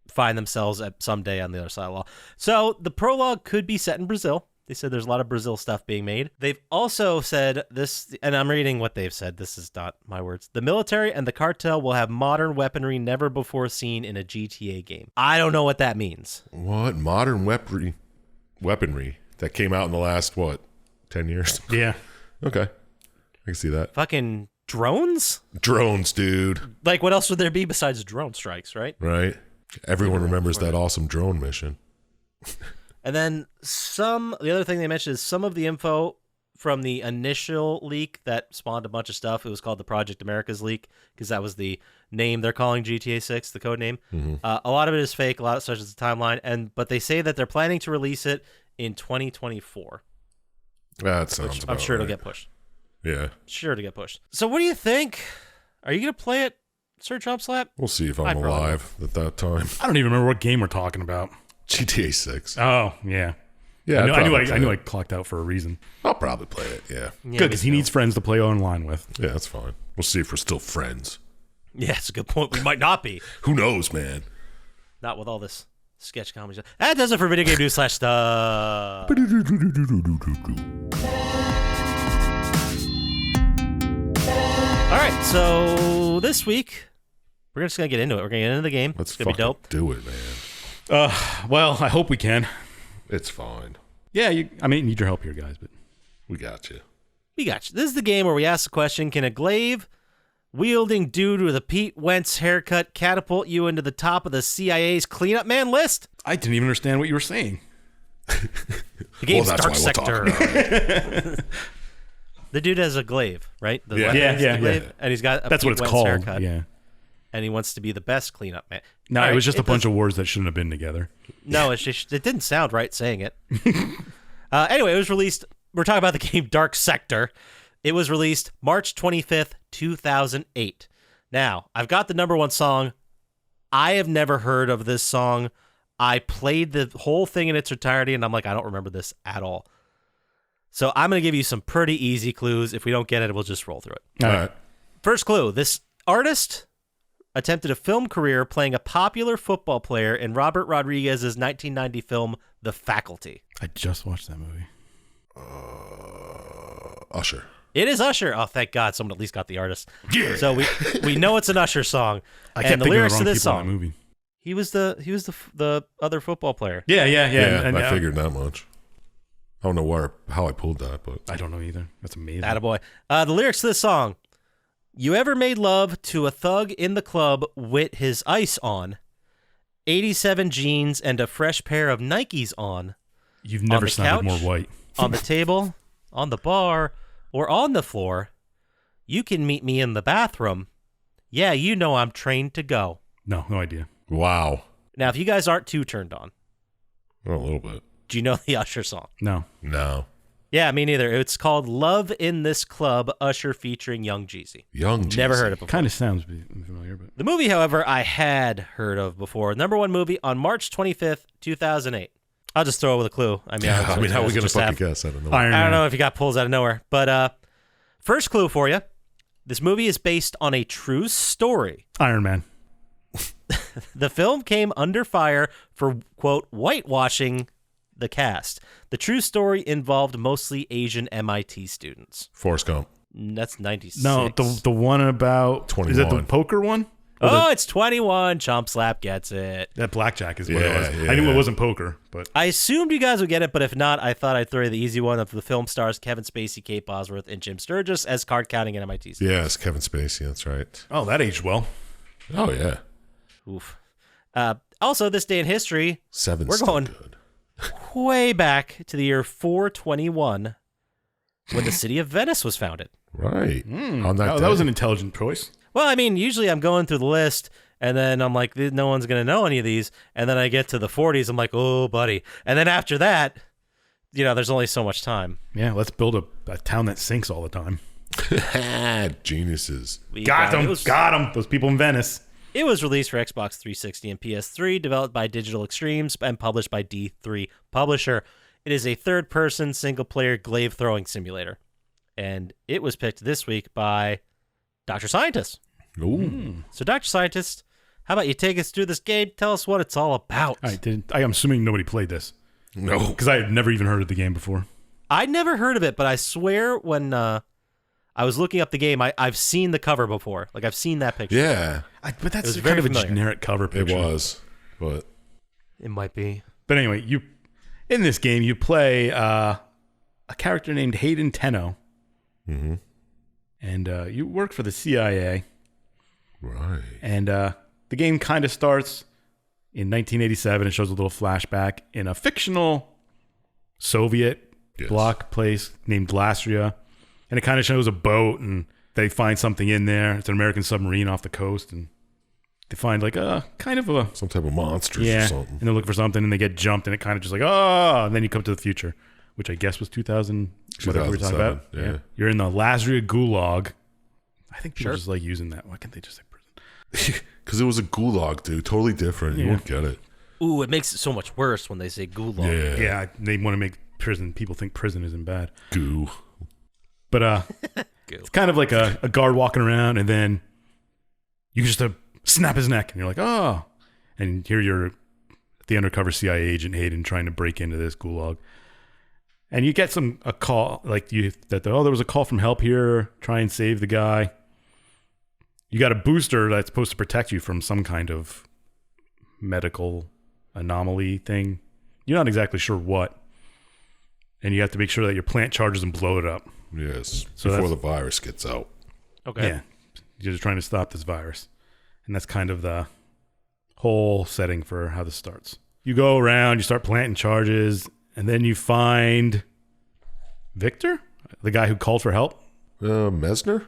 find themselves at someday on the other side of the law. So the prologue could be set in Brazil. They said there's a lot of Brazil stuff being made. They've also said this, and I'm reading what they've said. This is not my words. The military and the cartel will have modern weaponry never before seen in a GTA game. I don't know what that means. What? Modern weaponry that came out in the last, 10 years? Yeah. Okay. I can see that. Fucking drones? Drones, dude. Like, what else would there be besides drone strikes, right? Right? Everyone remembers that awesome drone mission. And then the other thing they mentioned is some of the info from the initial leak that spawned a bunch of stuff. It was called the Project Americas leak because that was the name they're calling GTA 6, the code name. Mm-hmm. A lot of it is fake. A lot of such as the timeline. But they say that they're planning to release it in 2024. That sounds about I'm sure it'll right. get pushed. Yeah. Sure to get pushed. So what do you think? Are you going to play it, Sir Chump Slap? We'll see if I I'm probably alive at that time. I don't even remember what game we're talking about. GTA 6. Oh, yeah. Yeah, I knew I clocked out for a reason. I'll probably play it, yeah. Yeah, Good, because he needs friends to play online with. Yeah, that's fine. We'll see if we're still friends. Yeah, it's a good point. We might not be. Who knows, man? Not with all this sketch comedy stuff. That does it for Video Game News / stuff. All right, so this week, we're just going to get into it. We're going to get into the game. Let's it's going to be dope. do it, man. Well, I hope we can. It's fine. Yeah, I need your help here, guys, but We got you. We got you. This is the game where we ask the question, can a glaive-wielding dude with a Pete Wentz haircut catapult you into the top of the CIA's cleanup man list? I didn't even understand what you were saying. The game's that's Dark why we'll talk Sector. about it. The dude has a glaive, right? The Yeah. left hand's Yeah, the glaive, yeah. And he's got a That's Pete what it's Wentz called. haircut. Yeah. And he wants to be the best cleanup man. No, All it right, was just a bunch of words that shouldn't have been together. No, it didn't sound right saying it. Anyway, it was released. We're talking about the game Dark Sector. It was released March 25th, 2008. Now, I've got the number one song. I have never heard of this song. I played the whole thing in its entirety, and I'm like, I don't remember this at all. So I'm going to give you some pretty easy clues. If we don't get it, we'll just roll through it. All right. First clue. This artist attempted a film career playing a popular football player in Robert Rodriguez's 1990 film, The Faculty. I just watched that movie. Usher. It is Usher. Oh, thank God, someone at least got the artist. Yeah. So we know it's an Usher song. I kept and the thinking lyrics of to the wrong this people in song. that movie. He was the other football player. Yeah. And I figured that much. I don't know how I pulled that, but I don't know either. That's amazing. Attaboy. The lyrics to this song. You ever made love to a thug in the club with his ice on, 87 jeans and a fresh pair of Nikes on, You've never the sounded couch? more white. on the table, on the bar, or on the floor. You can meet me in the bathroom. Yeah, you know I'm trained to go. No idea. wow. Now, if you guys aren't too turned on, A little bit. do you know the Usher song? No. No. Yeah, me neither. It's called Love in This Club, Usher featuring Young Jeezy. Young Jeezy. Never heard it before. Kind of sounds familiar, but The movie, however, I had heard of before. Number one movie on March 25th, 2008. I'll just throw it with a clue. I mean, How are we going to just fucking have- guess? I don't know. Iron I Man. don't know if you got pulls out of nowhere. But first clue for you. This movie is based on a true story. Iron Man. The film came under fire for, quote, whitewashing the cast. The true story involved mostly Asian MIT students. Forrest Gump. That's 96. No, the one about 21. Is that the poker one? Oh, it's 21. Chump Slap gets it. That blackjack is what Yeah, it was. yeah. I knew it wasn't poker, but I assumed you guys would get it, but if not, I thought I'd throw you the easy one of the film stars Kevin Spacey, Kate Bosworth, and Jim Sturgis as card counting and MIT students. Yeah, it's Kevin Spacey. That's right. oh, that aged well. Oh, yeah. Oof. Also, this day in history, Seven's We're still going- good. way back to the year 421, when the city of Venice was founded. Right. On that Oh, day. that was an intelligent choice. Well, I mean, usually I'm going through the list, and then I'm like, no one's going to know any of these. And then I get to the 40s, I'm like, oh, buddy. And then after that, there's only so much time. Yeah, let's build a town that sinks all the time. Geniuses. Got them. It was, Got them. Those people in Venice. it was released for Xbox 360 and PS3, developed by Digital Extremes, and published by D3 Publisher. It is a third-person, single-player glaive throwing simulator. And it was picked this week by Dr. Syintist. Ooh. So, Dr. Syintist, how about you take us through this game? Tell us what it's all about. I'm assuming nobody played this No. because I had never even heard of the game before. I'd never heard of it, but I swear when I was looking up the game, I've seen the cover before. Like, I've seen that picture. Yeah, But that's was kind very of a familiar. generic cover it picture. was. But It might be. But anyway, in this game you play a character named Hayden Tenno, Mhm. and you work for the CIA. right. And the game kind of starts in 1987. It shows a little flashback in a fictional Soviet Yes. bloc place named Glastria. And it kind of shows a boat, and they find something in there. It's an American submarine off the coast, and they find like a kind of a Some type of monsters or and something. they're looking for something, and they get jumped, and it kind of just like and then you come to the future, which I guess was 2000. Whatever we're talking about. 2007, yeah. You're in the Lazria Gulag. I think people Sure. just like using that. Why can't they just say prison? Because it was a gulag, dude. Totally different. You Yeah. won't get it. Ooh, it makes it so much worse when they say gulag. Yeah. Yeah, they want to make prison. People think prison isn't bad, Goo. but it's kind of like a guard walking around, and then you just snap his neck, and you're like, oh, And here you're the undercover CIA agent Hayden trying to break into this gulag. And you get a call, like there was a call from help here, try and save the guy. You got a booster that's supposed to protect you from some kind of medical anomaly thing. You're not exactly sure what. And you have to make sure that your plant charges and blow it up. Yes, So before the virus gets out. Okay. Yeah. You're just trying to stop this virus. And that's kind of the whole setting for how this starts. You go around, you start planting charges, and then you find Victor, the guy who called for help. Mesner?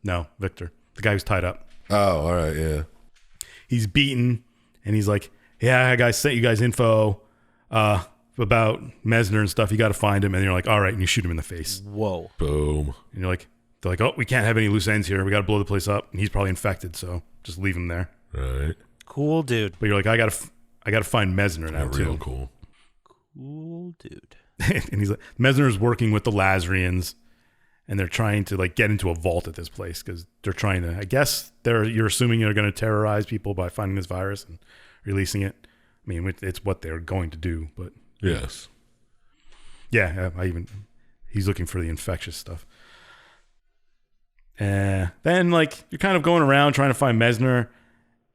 No, Victor, the guy who's tied up. Oh, all right, yeah. He's beaten, and he's like, yeah, I sent you guys info about Mesner and stuff. You got to find him. And you're like, all right, and you shoot him in the face. Whoa. Boom. And you're like, they're like, oh, we can't have any loose ends here. We got to blow the place up. And he's probably infected, so just leave him there. Right. Cool dude. But you're like, I gotta find Mesner now too. Real cool. Cool dude. And he's like, Mesner's working with the Lazarians, and they're trying to like get into a vault at this place because they're trying to. I guess you're assuming they're going to terrorize people by finding this virus and releasing it. I mean, it's what they're going to do, but Yes. yeah, he's looking for the infectious stuff. Then like you're kind of going around trying to find Mesner,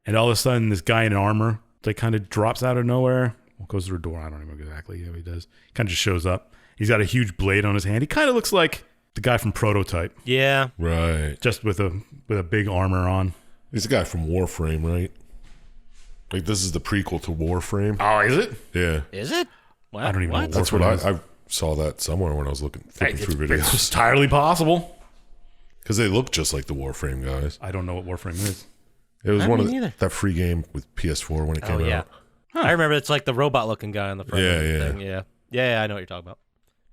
and all of a sudden this guy in armor like kind of drops out of nowhere. Well, goes through a door. I don't know exactly how he does. He kind of just shows up. He's got a huge blade on his hand. He kind of looks like the guy from Prototype, Yeah. Right. just with a big armor on. He's the guy from Warframe, right? Like this is the prequel to Warframe. Oh, is it? Yeah. Is it? What? I don't even know. What? That's what I saw that somewhere when I was flipping through It's videos. entirely possible. Because they look just like the Warframe guys. I don't know what Warframe is. It was I one of mean, neither. that free game with PS4 when it came Oh, yeah. out. I remember it's like the robot looking guy on the front. Yeah, of the yeah. thing. Yeah, I know what you're talking about.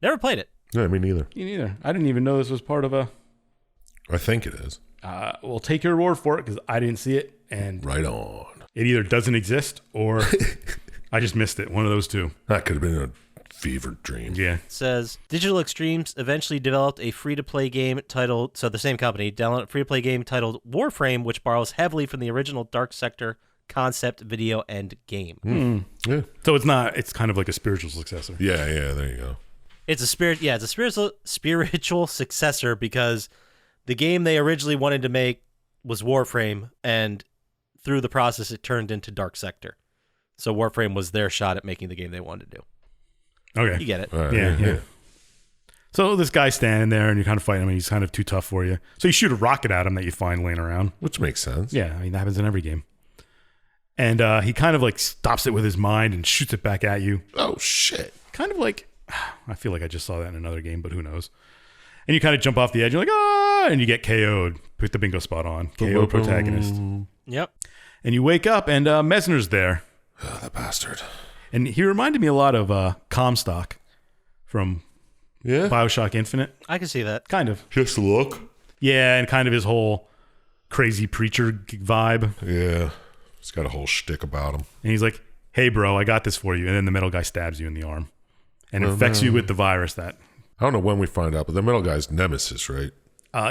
Never played it. Yeah, me neither. Me neither. I didn't even know this was part of a. I think it is. We'll take your word for it because I didn't see it, and Right on. it either doesn't exist or I just missed it. One of those two. That could have been a fevered dream. Yeah. It says Digital Extremes eventually developed a free-to-play game titled, so the same company, developed a free-to-play game titled Warframe, which borrows heavily from the original Dark Sector concept, video, and game. Yeah. So it's kind of like a spiritual successor. Yeah, there you go. It's a spiritual successor because the game they originally wanted to make was Warframe, and through the process it turned into Dark Sector. So Warframe was their shot at making the game they wanted to do. Okay. You get it. All right, Yeah. So this guy's standing there, and you're kind of fighting him, and he's kind of too tough for you. So you shoot a rocket at him that you find laying around. Which makes sense. Yeah, I mean, that happens in every game. And he kind of like stops it with his mind and shoots it back at you. Oh, shit. Kind of like, I feel like I just saw that in another game, but who knows? And you kind of jump off the edge. You're like, ah, and you get KO'd. Put the bingo spot on. KO protagonist. Yep. And you wake up, and Mesner's there. Oh, that bastard. And he reminded me a lot of Comstock from Yeah. Bioshock Infinite. I can see that. Kind of. Just look. Yeah, and kind of his whole crazy preacher vibe. Yeah. He's got a whole shtick about him. And he's like, hey, bro, I got this for you. And then the metal guy stabs you in the arm and infects you with the virus that... I don't know when we find out, but the metal guy's nemesis, right?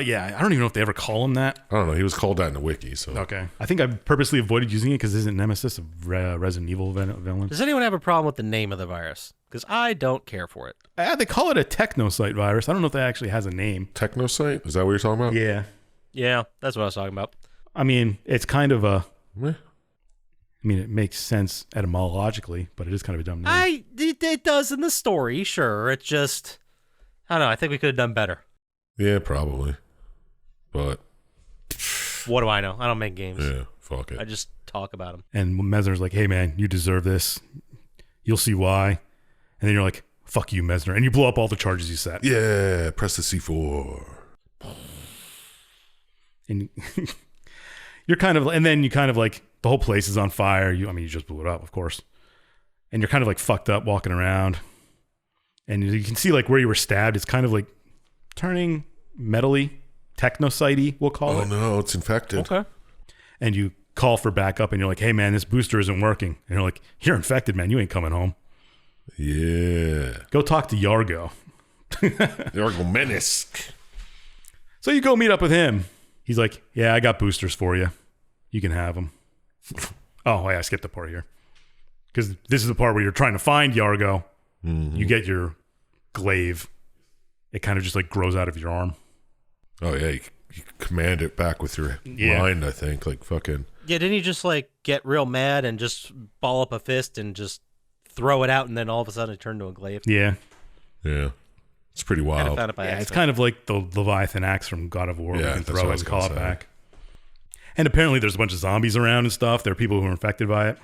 Yeah, I don't even know if they ever call him that. I don't know. He was called that in the wiki, so. Okay. I think I purposely avoided using it because isn't Nemesis a Resident Evil villain? Does anyone have a problem with the name of the virus? Because I don't care for it. They call it a technocyte virus. I don't know if that actually has a name. Technocyte? Is that what you're talking about? Yeah. Yeah, that's what I was talking about. I mean, it's kind of a... Meh. I mean, it makes sense etymologically, but it is kind of a dumb name. It does in the story, sure. It's just, I don't know. I think we could have done better. Yeah, probably. But, What do I know? I don't make games. yeah, fuck it. I just talk about them. And Mesner's like, hey, man, you deserve this. You'll see why. And then you're like, fuck you, Mesner. And you blow up all the charges you set. Yeah, press the C4. And you're kind of, and then you kind of like, the whole place is on fire. You just blew it up, of course. And you're kind of like fucked up walking around. And you can see like where you were stabbed. It's kind of like turning metally, technocyte-y, we'll call Oh, it. no, it's infected. Okay. And you call for backup and you're like, hey man, this booster isn't working. And you're like, you're infected, man. You ain't coming home. Yeah. Go talk to Yargo. Yargo Menace. So you go meet up with him. He's like, yeah, I got boosters for you. You can have them. Oh, yeah, I skipped the part here. Because this is the part where you're trying to find Yargo. You get your glaive. It kind of just like grows out of your arm. Oh, yeah. You command it back with your mind, I think. Like fucking. Yeah, didn't he just like get real mad and just ball up a fist and just throw it out, and then all of a sudden it turned into a glaive? Yeah. Yeah. It's pretty wild. Found it by Yeah, it's accident. kind of like the Leviathan axe from God of War. Yeah, You can that's throw what I it was and call gonna it say. back. And apparently there's a bunch of zombies around and stuff. There are people who are infected by it.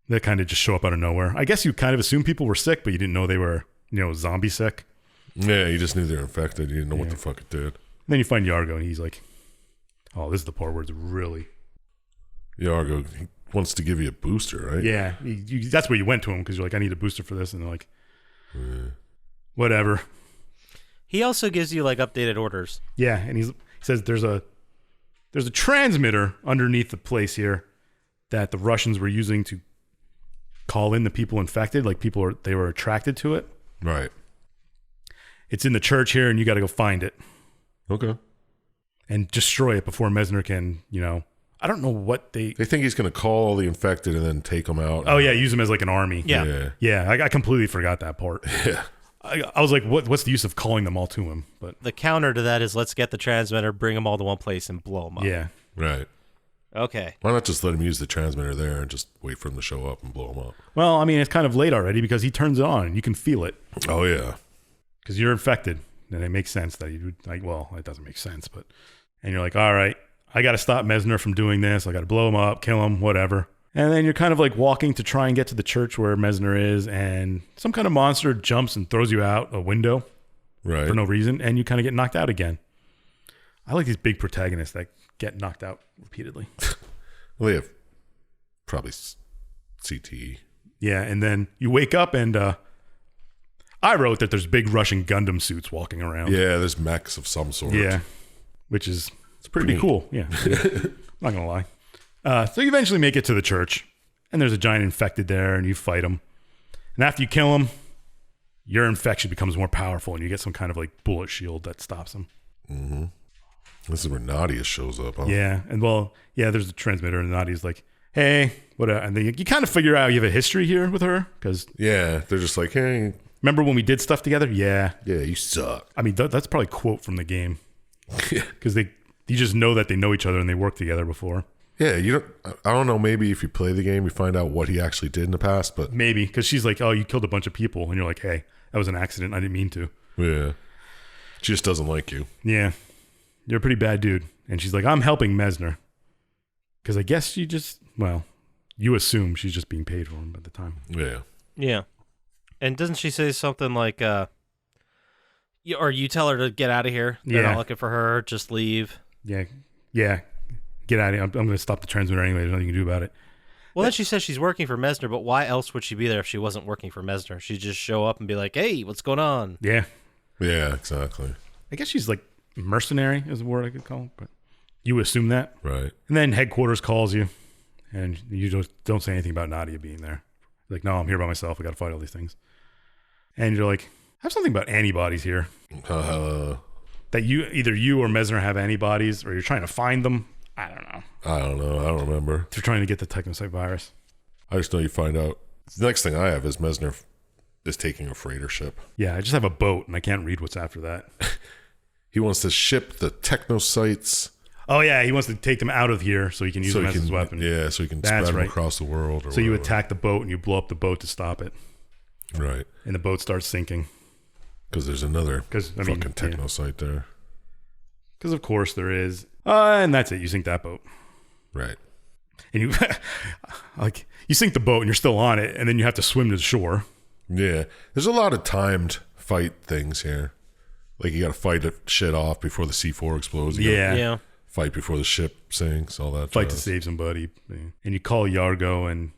That kind of just show up out of nowhere. I guess you kind of assume people were sick, but you didn't know they were, zombie sick. Yeah, you just knew they were infected. You didn't know what the fuck it did. Then you find Yargo, and he's like, oh, this is the part where it's really... Yargo, he wants to give you a booster, right? Yeah, that's where you went to him, because you're like, I need a booster for this. And they're like, whatever. He also gives you like updated orders. Yeah, and he says there's a transmitter underneath the place here that the Russians were using to call in the people infected. Like they were attracted to it. Right. It's in the church here, and you got to go find it Okay. and destroy it before Messner can, I don't know what they think he's going to call all the infected and then take them out. Oh yeah, use them as like an army. Yeah. Yeah, I completely forgot that part. Yeah. I was like, what's the use of calling them all to him? But The counter to that is let's get the transmitter, bring them all to one place, and blow them up. yeah, Right. Okay. Why not just let him use the transmitter there and just wait for him to show up and blow him up? well, I mean, it's kind of late already because he turns it on and you can feel it Oh, yeah. because you're infected, and it makes sense that you would like. Well, it doesn't make sense, but and you're like, all right, I got to stop Messner from doing this. I got to blow him up, kill him, whatever. And then you're kind of like walking to try and get to the church where Messner is, and some kind of monster jumps and throws you out a window Right. for no reason, and you kind of get knocked out again. I like these big protagonists that get knocked out repeatedly. Well, they have probably CTE. Yeah, and then you wake up, and I wrote that there's big Russian Gundam suits walking around. Yeah, there's mechs of some sort. Yeah, which is It's pretty neat. cool. Yeah, not gonna lie. So you eventually make it to the church, and there's a giant infected there, and you fight him. And after you kill him, your infection becomes more powerful, and you get some kind of like bullet shield that stops him. This is where Nadia shows up. Huh? Yeah, and there's a transmitter, and Nadia's like, "Hey, what?" And then you kind of figure out you have a history here with her because Yeah, they're just like, hey, remember when we did stuff together? Yeah, you suck. I mean that's probably a quote from the game because you just know that they know each other and they worked together before. Yeah, I don't know, maybe if you play the game, you find out what he actually did in the past, but Maybe because she's like, "Oh, you killed a bunch of people," and you're like, "Hey, that was an accident. I didn't mean to." yeah. She just doesn't like you. Yeah, you're a pretty bad dude. And she's like, "I'm helping Messner," because I guess she just you assume she's just being paid for him at the time. Yeah. Yeah. And doesn't she say something like, or you tell her to get out of here? They're Yeah. not looking for her. Just leave. Yeah, get out of here. I'm going to stop the transmitter anyway. There's nothing you can do about it. Well, then she says she's working for Messner, but why else would she be there if she wasn't working for Messner? She'd just show up and be like, hey, what's going on? Yeah, Yeah, exactly. I guess she's like mercenary is a word I could call it, but you assume that. Right. And then headquarters calls you, and you just don't say anything about Nadia being there. Like, no, I'm here by myself. I got to fight all these things. And you're like, I have something about antibodies here. That either you or Messner have antibodies, or you're trying to find them. I don't know. I don't remember. They're trying to get the techonovirus. I just know you find out. The next thing I have is Messner is taking a freighter ship. Yeah, I just have a boat, and I can't read what's after that. He wants to ship the technocytes Oh, yeah, he wants to take them out of here so he can use them as his weapon. Yeah, so he can That's spread them right. across the world. Or So you whatever. attack the boat, and you blow up the boat to stop it. Right. And the boat starts sinking. Because there's another fucking technocyte there. Because, of course, there is. And that's it. You sink that boat. Right. And you you sink the boat, and you're still on it, and then you have to swim to the shore. Yeah. There's a lot of timed fight things here. Like, you got to fight shit off before the C4 explodes. You gotta Yeah. fight before the ship sinks, all that Fight to jazz. save somebody. And you call Yargo, and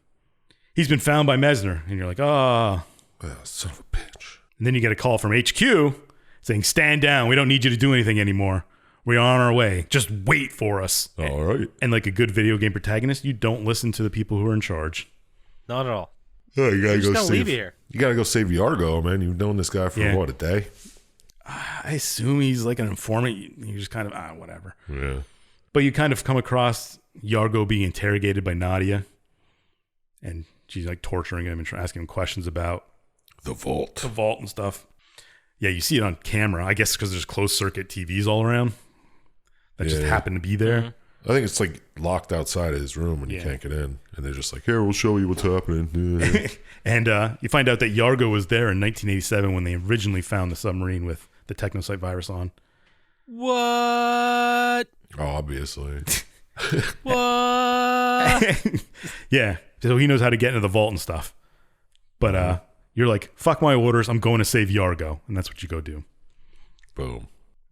he's been found by Messner. And you're like, ah. Oh, son of a bitch. And then you get a call from HQ saying, stand down. We don't need you to do anything anymore. We're on our way. Just wait for us. All right. And like a good video game protagonist, you don't listen to the people who are in charge. Not at all. Oh, you gotta Just go gonna save. leave you here. You gotta go save Yargo, man. You've known this guy for Yeah. what, a day? I assume he's like an informant. You just kind of, whatever. Yeah. But you kind of come across Yargo being interrogated by Nadia, and she's like torturing him and asking him questions about The vault. and stuff. Yeah, you see it on camera. I guess because there's closed circuit TVs all around that just happen to be there. Mm-hmm. I think it's like locked outside of his room and you Yeah. can't get in. And they're just like, here, we'll show you what's happening. And you find out that Yargo was there in 1987 when they originally found the submarine with the technocyte virus on. What? Obviously. What? Yeah, so he knows how to get into the vault and stuff. But you're like, fuck my orders, I'm going to save Yargo. And that's what you go do. Boom.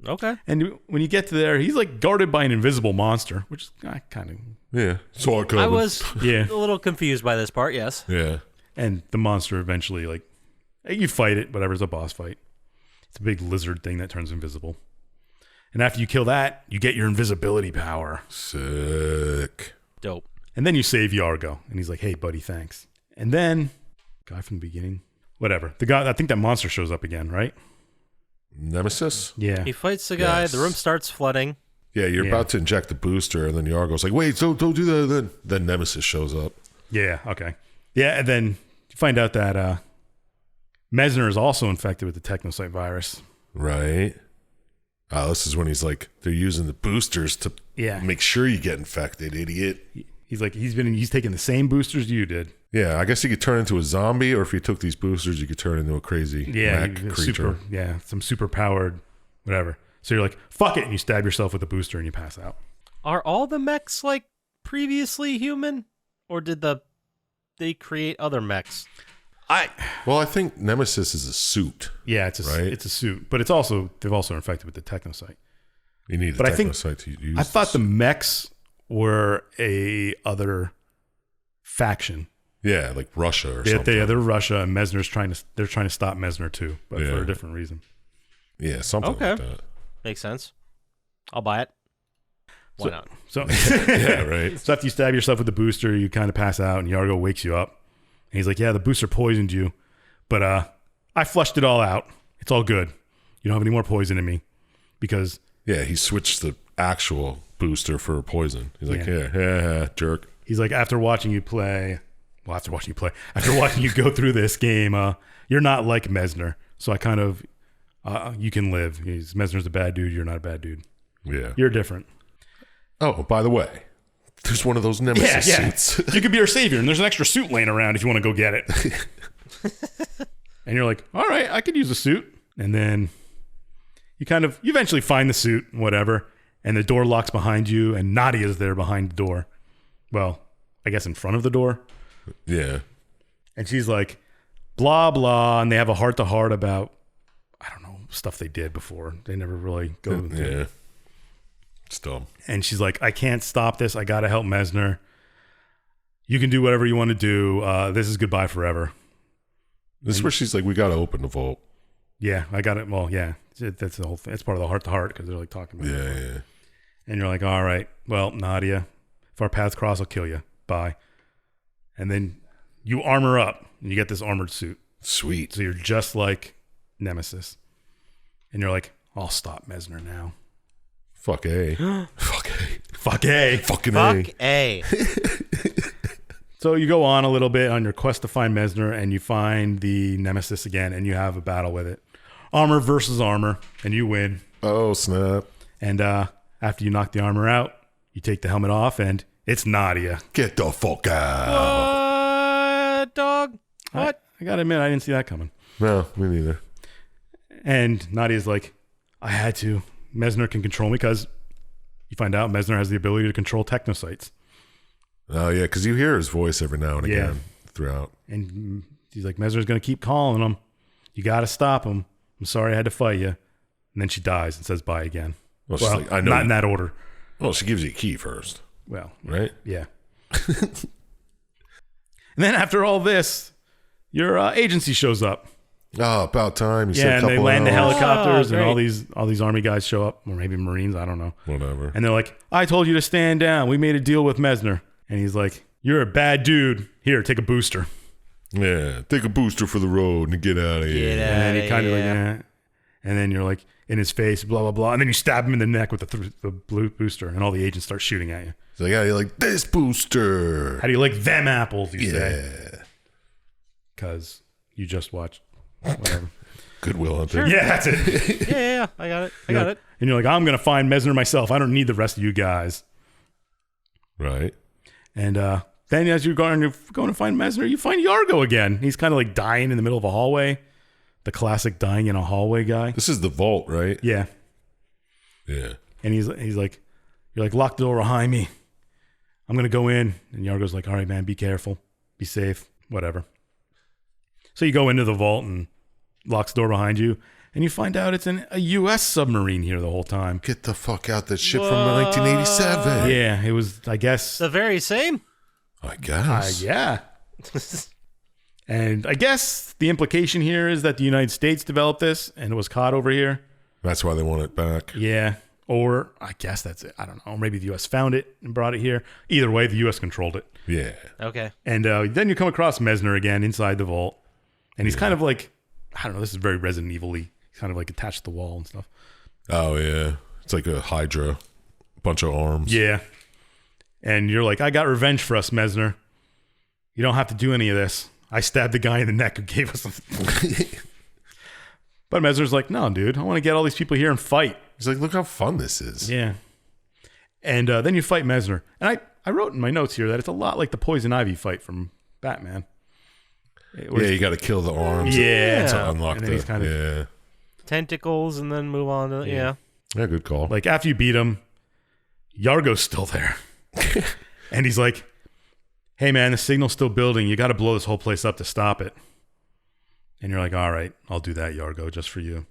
Okay. And when you get to there, he's like guarded by an invisible monster, which is kind of... Yeah. Saw it coming. I was Yeah. a little confused by this part, yes. Yeah. And the monster eventually, like, you fight it, whatever, it's a boss fight. It's a big lizard thing that turns invisible. And after you kill that, you get your invisibility power. Sick. Dope. And then you save Yargo. And he's like, hey, buddy, thanks. And then, guy from the beginning, whatever. The guy, I think that monster shows up again, right? Nemesis? Yeah. He fights the guy, Yes. the room starts flooding. Yeah, you're Yeah. about to inject the booster, and then Yargo's like, wait, don't do that. Then Nemesis shows up. Yeah, okay. Yeah, and then you find out that Messner is also infected with the technocyte virus. Right. This is when he's like, they're using the boosters to Yeah. make sure you get infected, idiot. He's like, he's taking the same boosters you did. Yeah, I guess you could turn into a zombie, or if you took these boosters, you could turn into a crazy mech creature. Some super powered, whatever. So you're like, fuck it, and you stab yourself with a booster and you pass out. Are all the mechs like previously human? Or did they create other mechs? Well, I think Nemesis is a suit. Yeah, it's a suit, but they've also infected with the technocyte. You need a But I think- technocyte to use. I thought the mechs were a other faction. yeah, like Russia or something. They're Russia, and Messner's trying to stop Messner too, but Yeah. for a different reason. Yeah, something Okay. like that. Makes sense. I'll buy it. Why not? So Yeah, right. So after you stab yourself with the booster, you kind of pass out, and Yargo wakes you up. And he's like, yeah, the booster poisoned you, but I flushed it all out. It's all good. You don't have any more poison in me because Yeah, he switched the actual booster for poison. He's like, Yeah. yeah, jerk. he's like, after watching you go through this game, you're not like Messner. So I kind of, you can live. Messner's a bad dude. You're not a bad dude. Yeah. You're different. Oh, by the way, there's one of those Nemesis suits. You could be our savior, and there's an extra suit laying around if you want to go get it. And you're like, all right, I could use a suit. And then you eventually find the suit, whatever, and the door locks behind you, and Nadia's there behind the door. Well, I guess in front of the door. Yeah. And she's like, blah, blah, and they have a heart-to-heart about, I don't know, stuff they did before. They never really go into it. Yeah. It's dumb. And she's like, I can't stop this. I got to help Messner. You can do whatever you want to do. This is goodbye forever. This is where she's like, we got to open the vault. Yeah, I got it. Well, yeah, that's the whole thing. It's part of the heart-to-heart because they're like talking about it. Yeah. And you're like, all right, well, Nadia, if our paths cross, I'll kill you. Bye. And then you armor up and you get this armored suit. Sweet. So you're just like Nemesis. And you're like, I'll stop Messner now. Fuck A. Fuck A. Fuck A. Fucking Fuck A. A. So you go on a little bit on your quest to find Messner, and you find the Nemesis again, and you have a battle with it. Armor versus armor, and you win. Oh, snap. And after you knock the armor out, you take the helmet off, and it's Nadia. Get the fuck out. What, dog? What? I gotta admit, I didn't see that coming. No, me neither. And Nadia's like, I had to. Messner can control me because you find out Messner has the ability to control technocytes. Oh, yeah, because you hear his voice every now and again throughout. And he's like, Messner's going to keep calling him. You got to stop him. I'm sorry I had to fight you. And then she dies and says bye again. Well, she's like, I know. Not in that order. Well, she gives you a key first, Well, right? yeah. And then after all this, your agency shows up. Oh, about time. You said Yeah, a and couple they land the hours. helicopters, and great. all these army guys show up, or maybe Marines, I don't know. Whatever. And they're like, I told you to stand down. We made a deal with Messner. And he's like, you're a bad dude. Here, take a booster. Yeah, take a booster for the road and get out of here. Get And then he outta kind of like, here. eh. And then you're like in his face, blah, blah, blah. And then you stab him in the neck with the blue booster, and all the agents start shooting at you. He's like, yeah, you like this booster. How do you like them apples, you say? Yeah. Because you just watched whatever. Goodwill Hunting. Yeah, that's it. Yeah, I got it. I got it. And you're like, I'm going to find Messner myself. I don't need the rest of you guys. Right. And then as you're going to find Messner, you find Yargo again. He's kind of like dying in the middle of a hallway. The classic dying in a hallway guy. This is the vault, right? Yeah. Yeah. And he's like, you're like, lock the door behind me. I'm going to go in. And Yargo's like, all right, man, be careful. Be safe. Whatever. So you go into the vault and locks the door behind you. And you find out it's a U.S. submarine here the whole time. Get the fuck out. That shit from 1987. Yeah, it was, I guess. The very same? I guess. Yeah. And I guess the implication here is that the United States developed this and it was caught over here. That's why they want it back. Yeah. Or I guess that's it. I don't know. Maybe the U.S. found it and brought it here. Either way, the U.S. controlled it. Yeah. Okay. And then you come across Messner again inside the vault. And he's kind of like, I don't know, this is very Resident Evil-y. He's kind of like attached to the wall and stuff. Oh, yeah. It's like a Hydra. Bunch of arms. Yeah. And you're like, I got revenge for us, Messner. You don't have to do any of this. I stabbed the guy in the neck who gave us something. But Messner's like, no, dude. I want to get all these people here and fight. He's like, look how fun this is. Yeah. And then you fight Messner. And I wrote in my notes here that it's a lot like the Poison Ivy fight from Batman. Yeah, you got to kill the arms. Yeah. To unlock And then he's kind of, yeah. Tentacles and then move on to, yeah. Yeah, good call. like after you beat him, Yargo's still there. And he's like, hey, man, the signal's still building. You got to blow this whole place up to stop it. And you're like, all right, I'll do that, Yargo, just for you.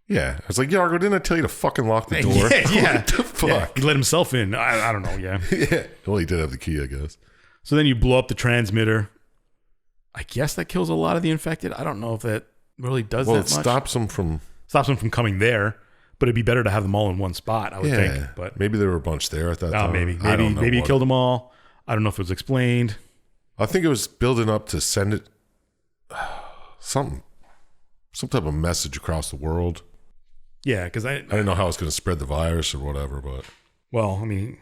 Yeah. I was like, Yargo, didn't I tell you to fucking lock the door? Yeah. What the fuck? Yeah, he let himself in. I don't know, yeah. Yeah. Well, he did have the key, I guess. So then you blow up the transmitter. I guess that kills a lot of the infected. I don't know if that really does Well, that it much. stops them from... Stops them from coming there, but it'd be better to have them all in one spot, I would think. But maybe there were a bunch there at that time. maybe I don't know you what. killed them all. I don't know if it was explained. I think it was building up to send it... some type of message across the world. Yeah, because I didn't know how it's going to spread the virus or whatever, but... Well, I mean,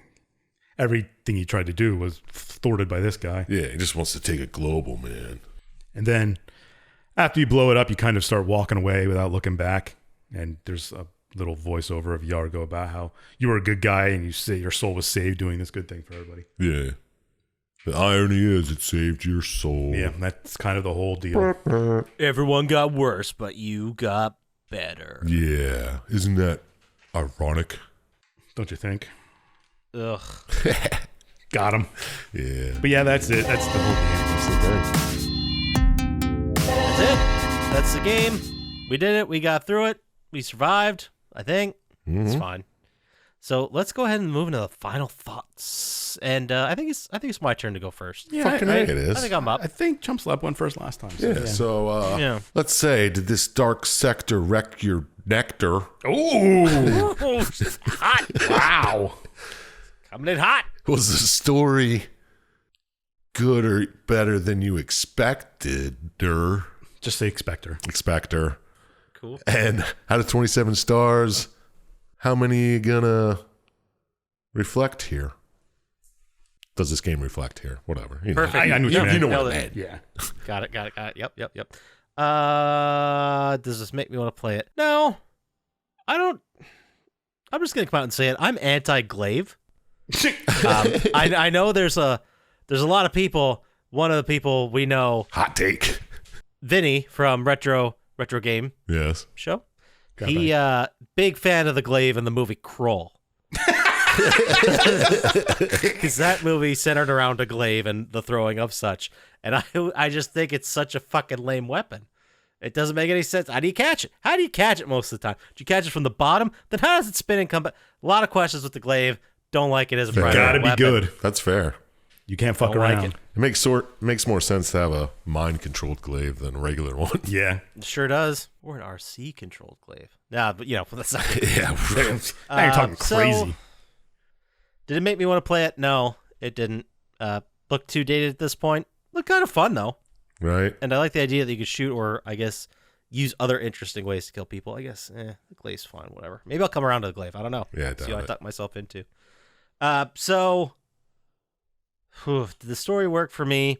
everything he tried to do was thwarted by this guy. Yeah, he just wants to take it global, man. And then after you blow it up, you kind of start walking away without looking back. And there's a little voiceover of Yargo about how you were a good guy and you say your soul was saved doing this good thing for everybody. Yeah. The irony is it saved your soul. Yeah, that's kind of the whole deal. Everyone got worse, but you got better. Yeah. Isn't that ironic? Don't you think? Ugh. Got him. Yeah. But yeah, that's it. That's the whole game. That's the thing. That's it. That's the game. We did it. We got through it. We survived, I think. It's fine. So let's go ahead and move into the final thoughts. And I think it's my turn to go first. Yeah, Fucking right it is. I think I'm up. I think Chump Slap went first last time. Yeah, so Yeah. let's say, did this dark sector wreck your nectar? Ooh. Hot. Wow. Coming in hot. Was the story good or better than you expected? Just say Expector. Cool. And out of 27 stars, how many are you gonna reflect here? Does this game reflect here? Whatever. You know. Perfect. I knew what you meant. You know Nailed what I it. meant. Yeah. Got it. Yep. Does this make me want to play it? No. I don't. I'm just gonna come out and say it. I'm anti-Glaive. I know there's a lot of people. One of the people we know, Hot take. Vinny from Retro Game Yes. Show. He big fan of the Glaive in the movie Krull. Because that movie centered around a glaive and the throwing of such. And I just think it's such a fucking lame weapon. It doesn't make any sense. How do you catch it? How do you catch it most of the time? Do you catch it from the bottom? Then how does it spin and come back? A lot of questions with the glaive. Don't like it as a primary Gotta be weapon. good. That's fair. You can't fuck Don't like around. it. It makes more sense to have a mind-controlled glaive than a regular one. Yeah. It sure does. Or an RC-controlled glaive. Nah, but that's not good. Yeah. Now you're talking So, crazy. Did it make me want to play it? No, it didn't. Look too dated at this point. Look kind of fun, though. Right. And I like the idea that you could shoot or, I guess, use other interesting ways to kill people. I guess the Glaive's fine, whatever. Maybe I'll come around to the Glaive. I don't know. Yeah, See what I doubt it. tucked myself into. So, did the story work for me?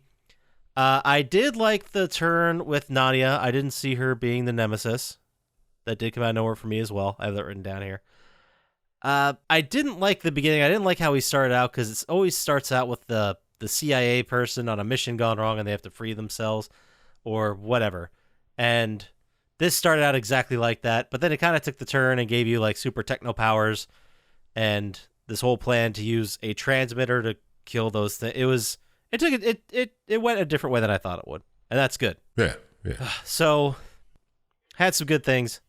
I did like the turn with Nadia. I didn't see her being the nemesis. That did come out of nowhere for me as well. I have that written down here. I didn't like the beginning. I didn't like how he started out because it always starts out with the CIA person on a mission gone wrong and they have to free themselves or whatever. And this started out exactly like that, but then it kind of took the turn and gave you like super techno powers and this whole plan to use a transmitter to kill those things. It went a different way than I thought it would, and that's good. Yeah. So, had some good things.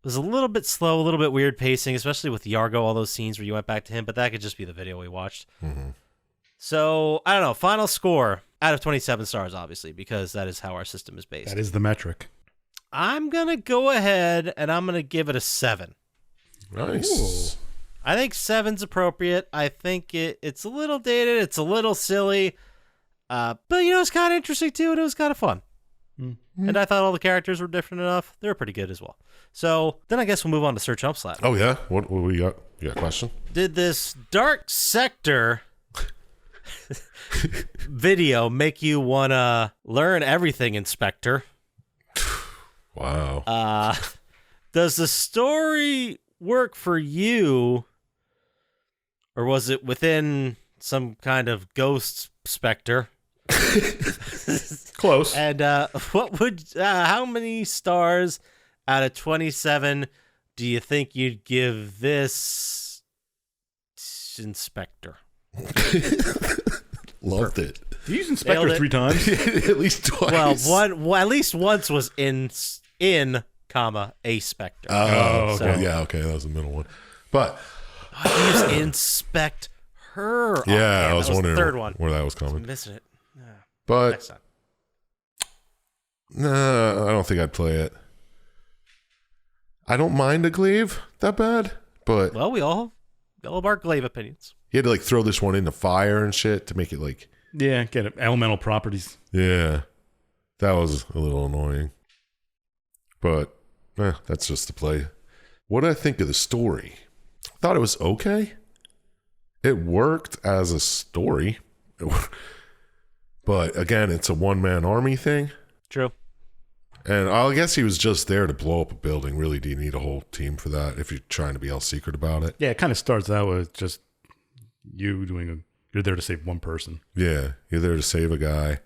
It was a little bit slow, a little bit weird pacing, especially with Yargo, all those scenes where you went back to him, but that could just be the video we watched. Mm-hmm. So, I don't know. Final score out of 27 stars, obviously, because that is how our system is based. That is the metric. I'm going to go ahead and I'm going to give it a 7. Nice. Ooh. I think 7's appropriate. I think it's a little dated. It's a little silly. But, it's kind of interesting, too, and it was kind of fun. Mm-hmm. And I thought all the characters were different enough. They were pretty good as well. So, then I guess we'll move on to Sir Chump Slap. Oh, yeah? What we got? You got a question? Did this Dark Sector video make you want to learn everything, Inspector? Wow. Does the story work for you, or was it within some kind of ghost specter? Close. And how many stars out of 27 do you think you'd give this Inspector? Loved it. You used Inspector Nailed it. 3 times. At least twice. Well, at least once was in, a specter. Oh, So- okay. Yeah, okay. That was the middle one. But, I used inspect her. yeah, damn, I was that wondering the third one. where that was I'm coming. missing it. But, Next time. nah, I don't think I'd play it. I don't mind a Glaive that bad, but Well, we all have our Glaive opinions. you had to like throw this one in the fire and shit to make it like, Yeah, get it. Elemental properties. yeah, that was a little annoying. But that's just the play. What did I think of the story? I thought it was okay. It worked as a story. But again, it's a one-man army thing. True. And I guess he was just there to blow up a building. Really, do you need a whole team for that if you're trying to be all secret about it? Yeah, it kind of starts out with just you you're there to save one person. Yeah, you're there to save a guy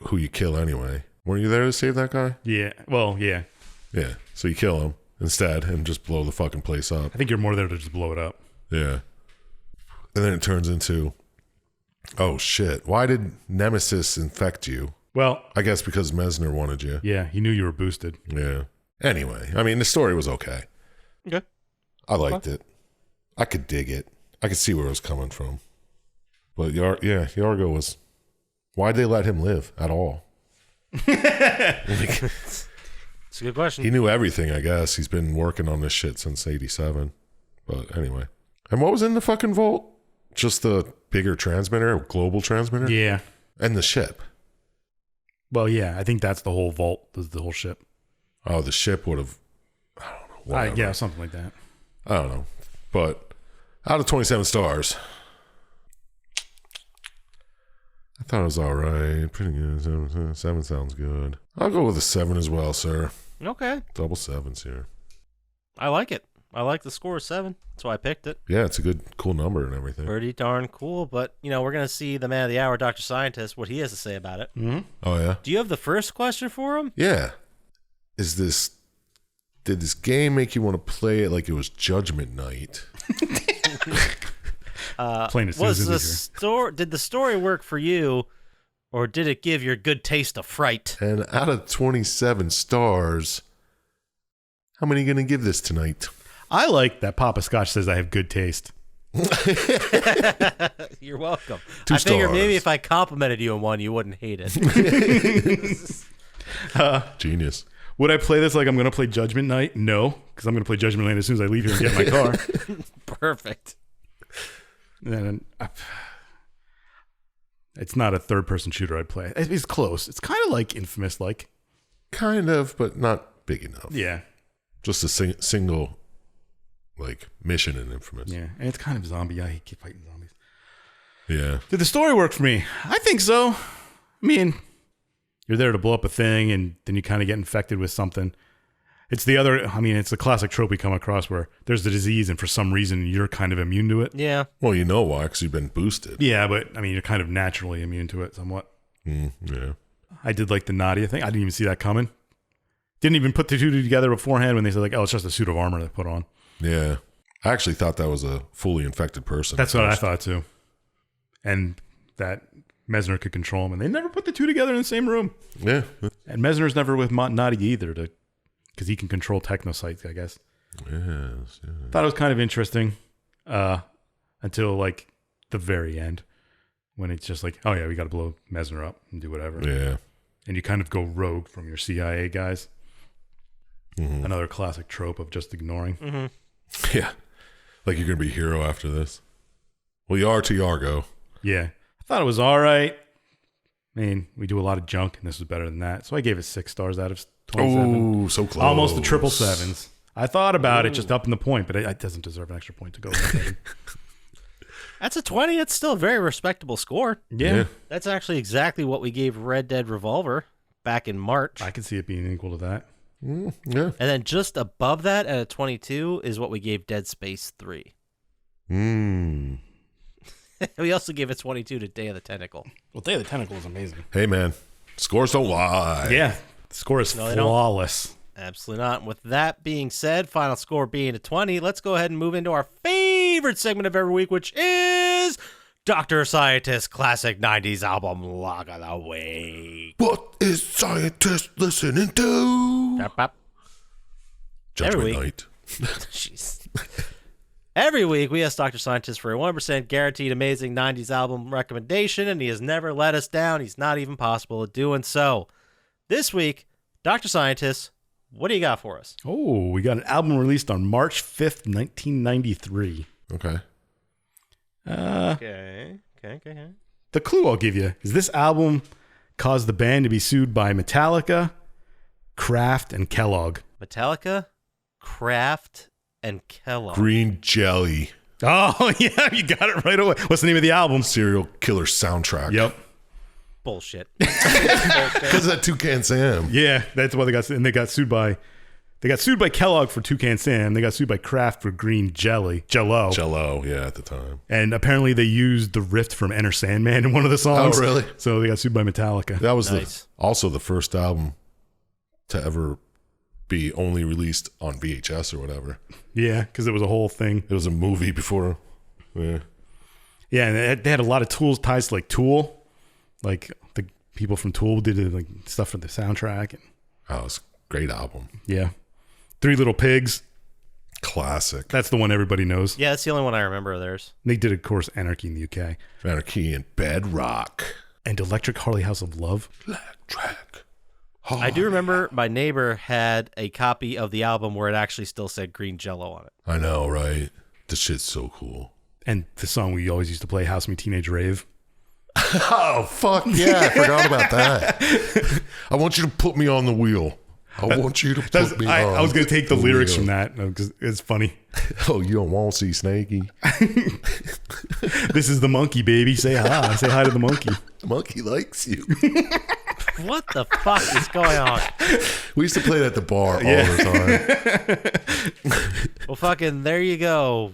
who you kill anyway. Weren't you there to save that guy? Yeah. Well, yeah. Yeah, so you kill him instead and just blow the fucking place up. I think you're more there to just blow it up. Yeah. And then it turns into, oh shit, why did Nemesis infect you? Well, I guess because Mesner wanted you. yeah, he knew you were boosted. Yeah. Anyway, I mean, the story was okay. Okay. I liked it. I could dig it. I could see where it was coming from. But Yargo was, why'd they let him live at all? It's a good question. He knew everything, I guess. He's been working on this shit since 87. But anyway. And what was in the fucking vault? Just the bigger transmitter, global transmitter? Yeah. And the ship. Well, yeah, I think that's the whole vault, the whole ship. Oh, the ship would have, I don't know. Whatever. Yeah, something like that. I don't know. But out of 27 stars, I thought it was all right. Pretty good. 7 sounds good. I'll go with a 7 as well, sir. Okay. Double 7s here. I like it. I like the score of 7. That's why I picked it. Yeah, it's a good, cool number and everything. Pretty darn cool. But, we're going to see the man of the hour, Dr. Syintist, what he has to say about it. Mm-hmm. Oh, yeah? Do you have the first question for him? Yeah. Did this game make you want to play it like it was Judgment Night? Plain as soon as Did the story work for you, or did it give your good taste a fright? And out of 27 stars, how many are you going to give this tonight? I like that Poppascotch says I have good taste. You're welcome. 2 I figured stars. maybe if I complimented you on one, you wouldn't hate it. Genius. Would I play this like I'm going to play Judgment Night? No, because I'm going to play Judgment Night as soon as I leave here and get in my car. Perfect. And it's not a third-person shooter I'd play. It's close. It's kind of like Infamous-like. Kind of, but not big enough. Yeah. Just a single, like, mission in Infamous. Yeah. And it's kind of zombie. I keep fighting zombies. Yeah. Did the story work for me? I think so. I mean, you're there to blow up a thing, and then you kind of get infected with something. It's the classic trope we come across where there's the disease, and for some reason, you're kind of immune to it. Yeah. Well, you know why, because you've been boosted. Yeah, but, I mean, you're kind of naturally immune to it somewhat. Yeah. I did like the Nadia thing. I didn't even see that coming. Didn't even put the two together beforehand when they said, like, oh, it's just a suit of armor they put on. Yeah. I actually thought that was a fully infected person. That's what I thought, too. And that Messner could control him. And they never put the two together in the same room. Yeah. And Messner's never with Nadia either, because he can control technocytes, I guess. Yes. Thought it was kind of interesting until, like, the very end. When it's just like, oh, yeah, we got to blow Messner up and do whatever. Yeah. And you kind of go rogue from your CIA guys. Mm-hmm. Another classic trope of just ignoring. Mm-hmm. Yeah. Like you're going to be a hero after this. Well, you are to Yargo. Yeah. I thought it was all right. I mean, we do a lot of junk, and this was better than that. So I gave it 6 stars out of 27. Oh, so close. Almost the 777s. I thought about it, just up in the point, but it doesn't deserve an extra point to go. That's a 20. That's still a very respectable score. Yeah. That's actually exactly what we gave Red Dead Revolver back in March. I can see it being equal to that. Yeah. And then just above that at a 22 is what we gave Dead Space 3. We also gave a 22 to Day of the Tentacle. Well, Day of the Tentacle is amazing. Hey, man. Scores don't lie. Yeah. The score is flawless. Absolutely not. And with that being said, final score being a 20, let's go ahead and move into our favorite segment of every week, which is Dr. Syintist Classic 90s Album Lock of the Week. What is Syintist listening to? Bop, bop. Judgment Night. Jeez. Every week, we ask Dr. Syintist for a 1% guaranteed amazing 90s album recommendation, and he has never let us down. He's not even possible at doing so. This week, Dr. Syintist, what do you got for us? Oh, we got an album released on March 5th, 1993. Okay. Okay. The clue I'll give you is this album caused the band to be sued by Metallica, Kraft, and Kellogg. Metallica, Kraft, and Kellogg. Green Jelly. Oh, yeah, you got it right away. What's the name of the album? Serial Killer Soundtrack. Yep. Bullshit. Because of that Toucan Sam. Yeah, that's why they got sued by Kellogg for Toucan Sam. They got sued by Kraft for Green Jello. Jello, yeah, at the time. And apparently they used the riff from Enter Sandman in one of the songs. Oh, really? So they got sued by Metallica. That was Nice. also the first album to ever be only released on VHS or whatever. Yeah, because it was a whole thing. It was a movie before. Yeah. Yeah, and they had a lot of ties to like Tool. Like the people from Tool did like stuff for the soundtrack. And, Oh, it's a great album. yeah. 3 Little Pigs. Classic. That's the one everybody knows. Yeah, that's the only one I remember of theirs. They did, of course, Anarchy in the UK. Anarchy and Bedrock. And Electric Harley House of Love. Electric. I do remember my neighbor had a copy of the album where it actually still said Green Jello on it. I know, right? This shit's so cool. And the song we always used to play, House Me Teenage Rave. Oh, fuck yeah. I forgot about that. I want you to put me on the wheel. I want you to put me on I was going to take the lyrics wheel. from that because it's funny. Oh, you don't want to see Snakey? This is the monkey, baby. Say hi. Say hi to the monkey. The monkey likes you. What the fuck is going on? We used to play that at the bar all the time. Well, fucking, there you go.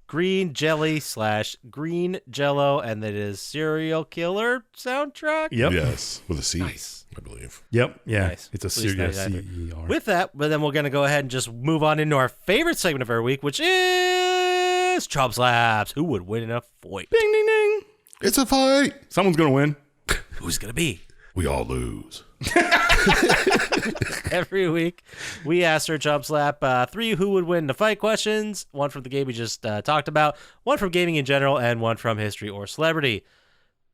Green Jelly / Green Jello, and that is Serial Killer soundtrack. Yep. Yes, with a C, Nice. I believe. Yep. Yeah. Nice. It's a At least serious I- C-E-R. With that, but then we're going to go ahead and just move on into our favorite segment of our week, which is Chump Slaps. Who would win in a fight? Ding, ding, ding. It's a fight. Someone's going to win. Who's going to be? We all lose. Every week, we ask our Chump Slap 3 who would win the fight questions, 1 from the game we just talked about, 1 from gaming in general, and 1 from history or celebrity.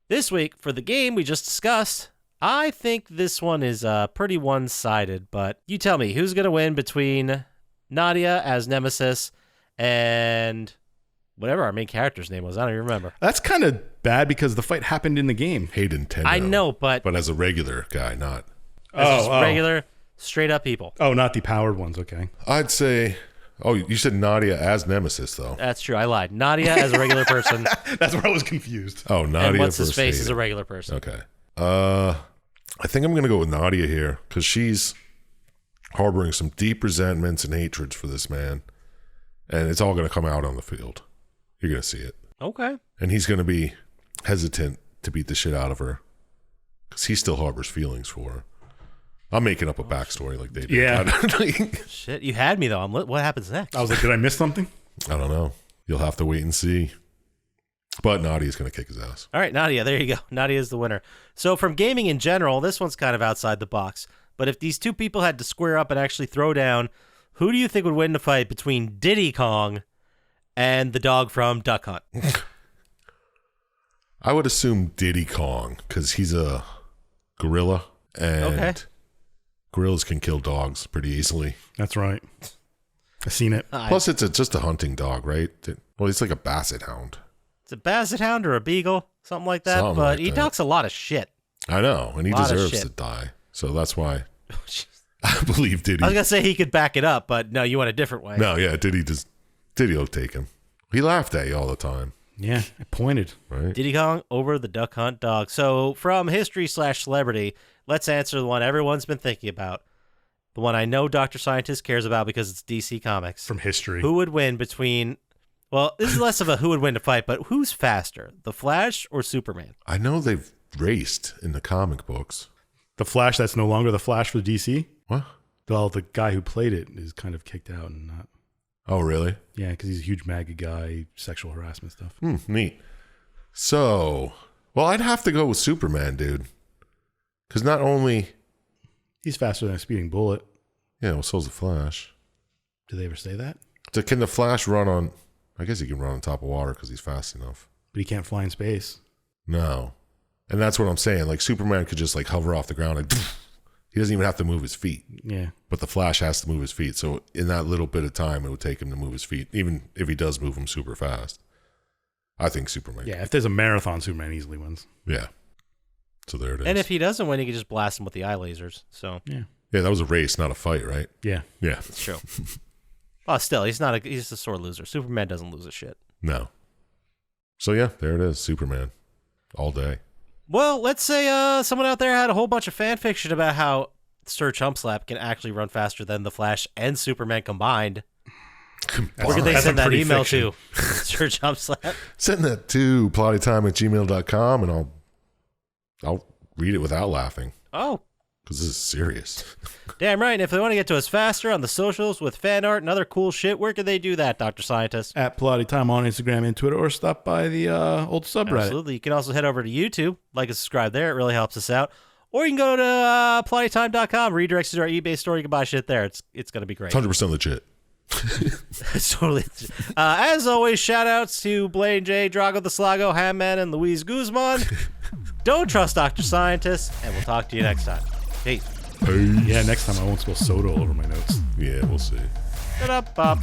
This week, for the game we just discussed, I think this one is pretty one-sided, but you tell me, who's going to win between Nadia as Nemesis and whatever our main character's name was? I don't even remember. That's kind of bad because the fight happened in the game. Hayden Tendo. I know, but But as a regular guy, not. As just regular, straight up people. Oh, not the powered ones. Okay. I'd say. Oh, you said Nadia as Nemesis, though. That's true. I lied. Nadia as a regular person. That's where I was confused. Oh, Nadia. And what's his face Hayden. is a regular person. Okay. I think I'm gonna go with Nadia here because she's harboring some deep resentments and hatreds for this man, and it's all gonna come out on the field. You're gonna see it. Okay. And he's gonna be hesitant to beat the shit out of her because he still harbors feelings for her. I'm making up a backstory like they did. Yeah. Shit, you had me though. What happens next? I was like, did I miss something? I don't know. You'll have to wait and see. But Nadia's going to kick his ass. All right, Nadia, there you go. Nadia is the winner. So from gaming in general, this one's kind of outside the box. But if these two people had to square up and actually throw down, who do you think would win the fight between Diddy Kong and the dog from Duck Hunt? I would assume Diddy Kong because he's a gorilla and gorillas can kill dogs pretty easily. That's right. I've seen it. Plus, it's just a hunting dog, right? Well, it's like a basset hound. It's a basset hound or a beagle, something like that. Something but like he that. talks a lot of shit. I know, and he Lot of deserves shit. to die. So that's why I believe Diddy. I was going to say he could back it up, but no, you went a different way. No, yeah, Diddy will take him. He laughed at you all the time, Yeah, I pointed. right? Diddy Kong over the Duck Hunt dog. So from history/celebrity, let's answer the one everyone's been thinking about. The one I know Dr. Syintist cares about because it's DC Comics. From history. Who would win between... Well, this is less of a who would win the fight, but who's faster, the Flash or Superman? I know they've raced in the comic books. The Flash that's no longer the Flash for DC? What? Well, the guy who played it is kind of kicked out and not. Oh, really? Yeah, because he's a huge MAGA guy, sexual harassment stuff. Neat. So, well, I'd have to go with Superman, dude. Because not only, He's faster than a speeding bullet. yeah, well, so's the Flash. Did they ever say that? So can the Flash run on? I guess he can run on top of water because he's fast enough. But he can't fly in space. No, and that's what I'm saying. Like Superman could just like hover off the ground, like he doesn't even have to move his feet. Yeah. But the Flash has to move his feet. So in that little bit of time, it would take him to move his feet, even if he does move them super fast. I think Superman. Yeah, if there's a marathon, Superman easily wins. Yeah. So there it is. And if he doesn't win, he can just blast him with the eye lasers. So Yeah. Yeah, that was a race, not a fight, right? Yeah. Yeah. it's true. Well, still, he's a sore loser. Superman doesn't lose a shit. No. So yeah, there it is. Superman. All day. Well, let's say someone out there had a whole bunch of fan fiction about how Sir Chump Slap can actually run faster than the Flash and Superman combined. Where could they That's send a that pretty email fiction. to? Sir Chump Slap. Send that to plottytime@gmail.com and I'll read it without laughing Oh, because this is serious. damn right. And if they want to get to us faster on the socials with fan art and other cool shit, where can they do that, Dr. Scientist? At Plottytime on Instagram and Twitter, or stop by the old subreddit. Absolutely. You can also head over to YouTube, like and subscribe there. It really helps us out. Or you can go to plottytime.com, redirects you to our eBay store. You can buy shit there. It's going to be great. 100% legit. It's totally. As always, shout outs to Blaine J, Drago the Slago, Hamman, and Luis Guzman. Don't trust Dr. Scientist, and we'll talk to you next time. Peace. Yeah, next time I won't spill soda all over my notes. Yeah, we'll see. Shut up, Bob.